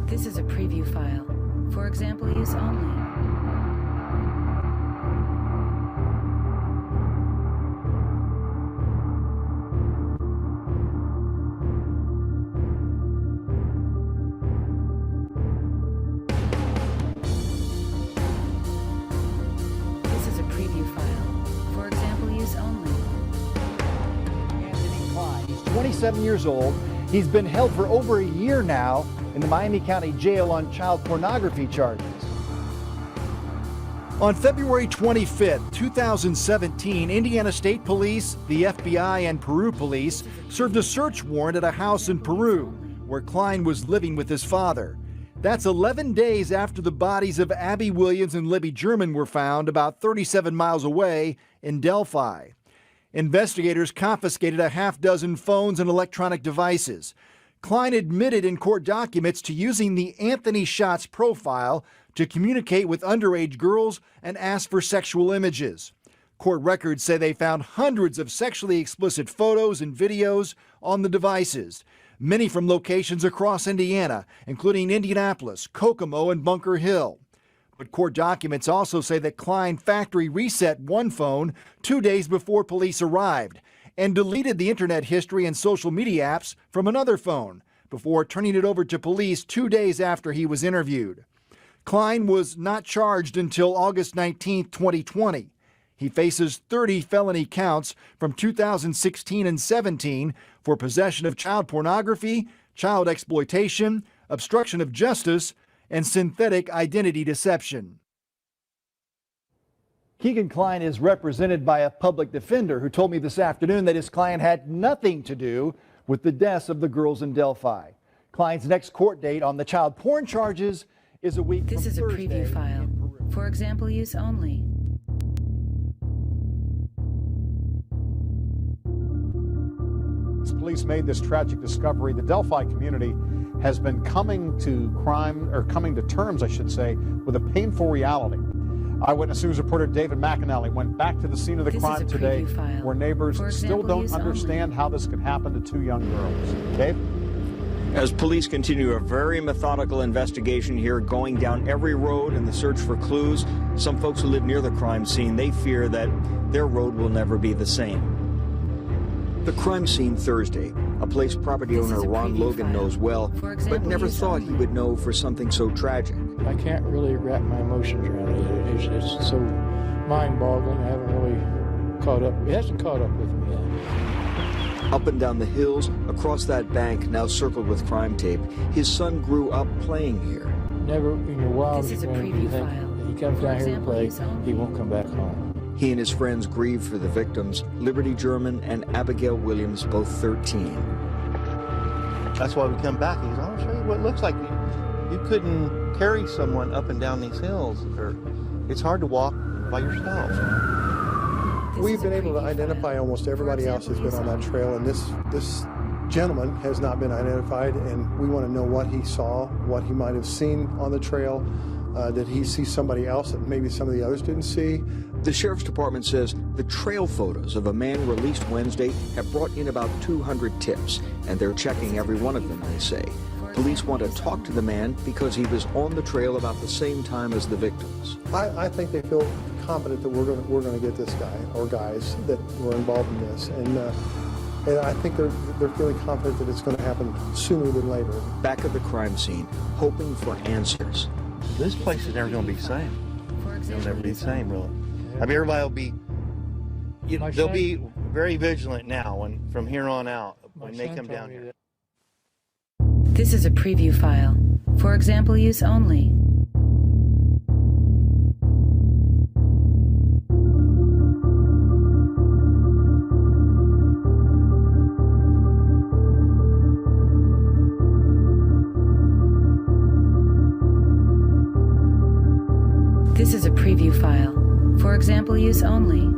This is a preview file. For example use only. This is a preview file. For example use only. Anthony Klein. He's 27 years old. He's been held for over a year now in the Miami County Jail on child pornography charges. On February 25th, 2017, Indiana State Police, the FBI, and Peru Police served a search warrant at a house in Peru where Klein was living with his father. That's 11 days after the bodies of Abby Williams and Libby German were found about 37 miles away in Delphi. Investigators confiscated a half-dozen phones and electronic devices. Klein admitted in court documents to using the Anthony Shots profile to communicate with underage girls and ask for sexual images. Court records say they found hundreds of sexually explicit photos and videos on the devices, many from locations across Indiana, including Indianapolis, Kokomo, and Bunker Hill. But court documents also say that Klein factory reset one phone 2 days before police arrived and deleted the internet history and social media apps from another phone before turning it over to police 2 days after he was interviewed. Klein was not charged until August 19, 2020. He faces 30 felony counts from 2016 and 17 for possession of child pornography, child exploitation, obstruction of justice, and synthetic identity deception. Keegan Klein is represented by a public defender who told me this afternoon that his client had nothing to do with the deaths of the girls in Delphi. Klein's next court date on the child porn charges is a week This from is a Thursday preview file. For example use only. Police made this tragic discovery. The Delphi community has been coming to terms, I should say, with a painful reality. Eyewitness News reporter David McAnally went back to the scene of the crime today, where neighbors still don't understand how this could happen to two young girls. Dave? As police continue a very methodical investigation here, going down every road in the search for clues, some folks who live near the crime scene, they fear that their road will never be the same. The crime scene Thursday, a place property owner Ron Logan knows well, but never thought he would know for something so tragic. I can't really wrap my emotions around it. It's so mind-boggling. I haven't really caught up. It hasn't caught up with me yet. Up and down the hills, across that bank now circled with crime tape, his son grew up playing here. Never in your wildest This is a dreams you preview think file. he comes down here to example, play, use only. he won't come back home. He and his friends grieved for the victims, Liberty German and Abigail Williams, both 13. That's why we come back. He goes, I'll show you what it looks like. You couldn't carry someone up and down these hills, or it's hard to walk by yourself. We've been able to identify almost everybody else who's been on that trail, and this gentleman has not been identified, and we want to know what he saw, what he might have seen on the trail. Did he see somebody else that maybe some of the others didn't see? The sheriff's department says the trail photos of a man released Wednesday have brought in about 200 tips, and they're checking every one of them, they say. Police want to talk to the man because he was on the trail about the same time as the victims. I think they feel confident that we're going to get this guy or guys that were involved in this, and I think they're feeling confident that it's going to happen sooner than later. Back at the crime scene, hoping for answers. This place is never going to be the same. It'll never be the same, really. I mean, everybody will be, they'll be very vigilant now from here on out when they come down here. This is a preview file. For example use only. This is a preview file. For example use only.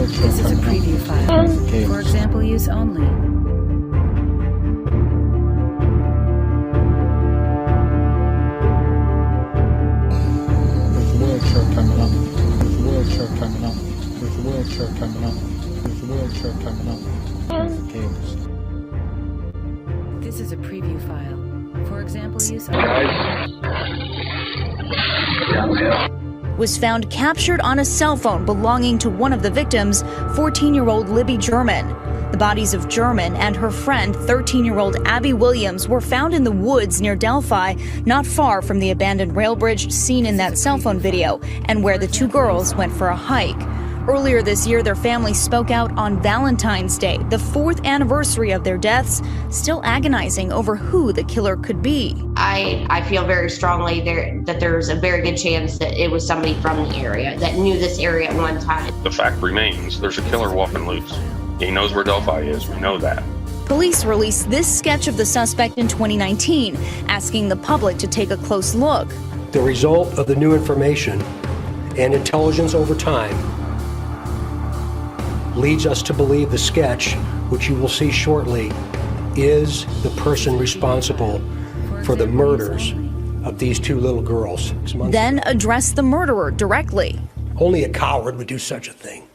This is a preview file. For example use only. This is a preview file. For example use only. Was found captured on a cell phone belonging to one of the victims, 14-year-old Libby German. The bodies of German and her friend, 13-year-old Abby Williams, were found in the woods near Delphi, not far from the abandoned rail bridge seen in that cell phone video, and where the two girls went for a hike. Earlier this year, their family spoke out on Valentine's Day, the 4th anniversary of their deaths, still agonizing over who the killer could be. I feel very strongly that there's a very good chance that it was somebody from the area that knew this area at one time. The fact remains, there's a killer walking loose. He knows where Delphi is. We know that. Police released this sketch of the suspect in 2019, asking the public to take a close look. The result of the new information and intelligence over time leads us to believe the sketch, which you will see shortly, is the person responsible for the murders of these two little girls. Then address the murderer directly. Only a coward would do such a thing.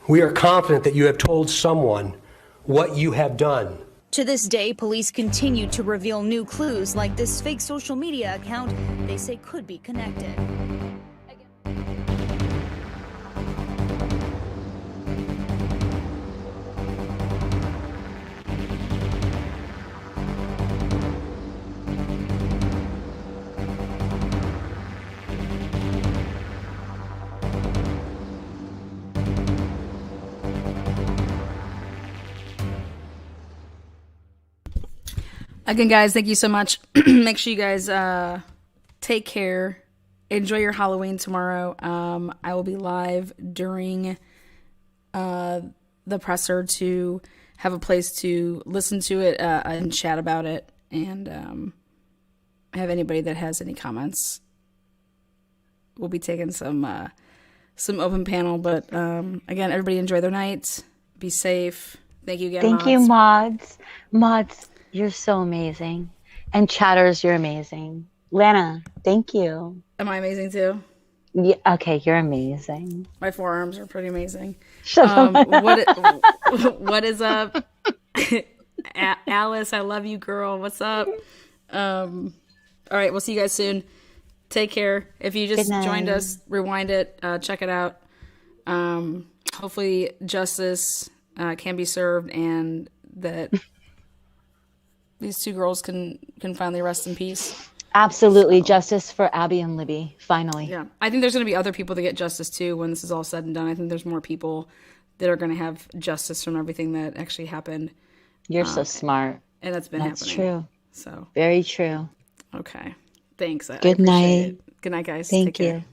We are confident that you have told someone what you have done. To this day, police continue to reveal new clues like this fake social media account they say could be connected. Again, guys, thank you so much. Make sure you guys take care. Enjoy your Halloween tomorrow. I will be live during the presser to have a place to listen to it and chat about it, and have anybody that has any comments. We'll be taking some open panel, but again, everybody enjoy their night. Be safe. Thank you again. Thank you, mods. Mods, you're so amazing. And chatters, you're amazing. Lana, thank you. Am I amazing too? Yeah, okay, you're amazing. My forearms are pretty amazing. What is up? Alice, I love you, girl. What's up? All right, we'll see you guys soon. Take care. If you just Good night. joined us, rewind it, check it out. Hopefully justice can be served and that these two girls can finally rest in peace. Absolutely. Justice for Abby and Libby, finally. Yeah. I think there's going to be other people that get justice too when this is all said and done. I think there's more people that are going to have justice from everything that actually happened. You're so smart. And that's been That's happening. true. So very true. Okay. Thanks. I Good appreciate night. it. Good night, guys. Thank Take care. you.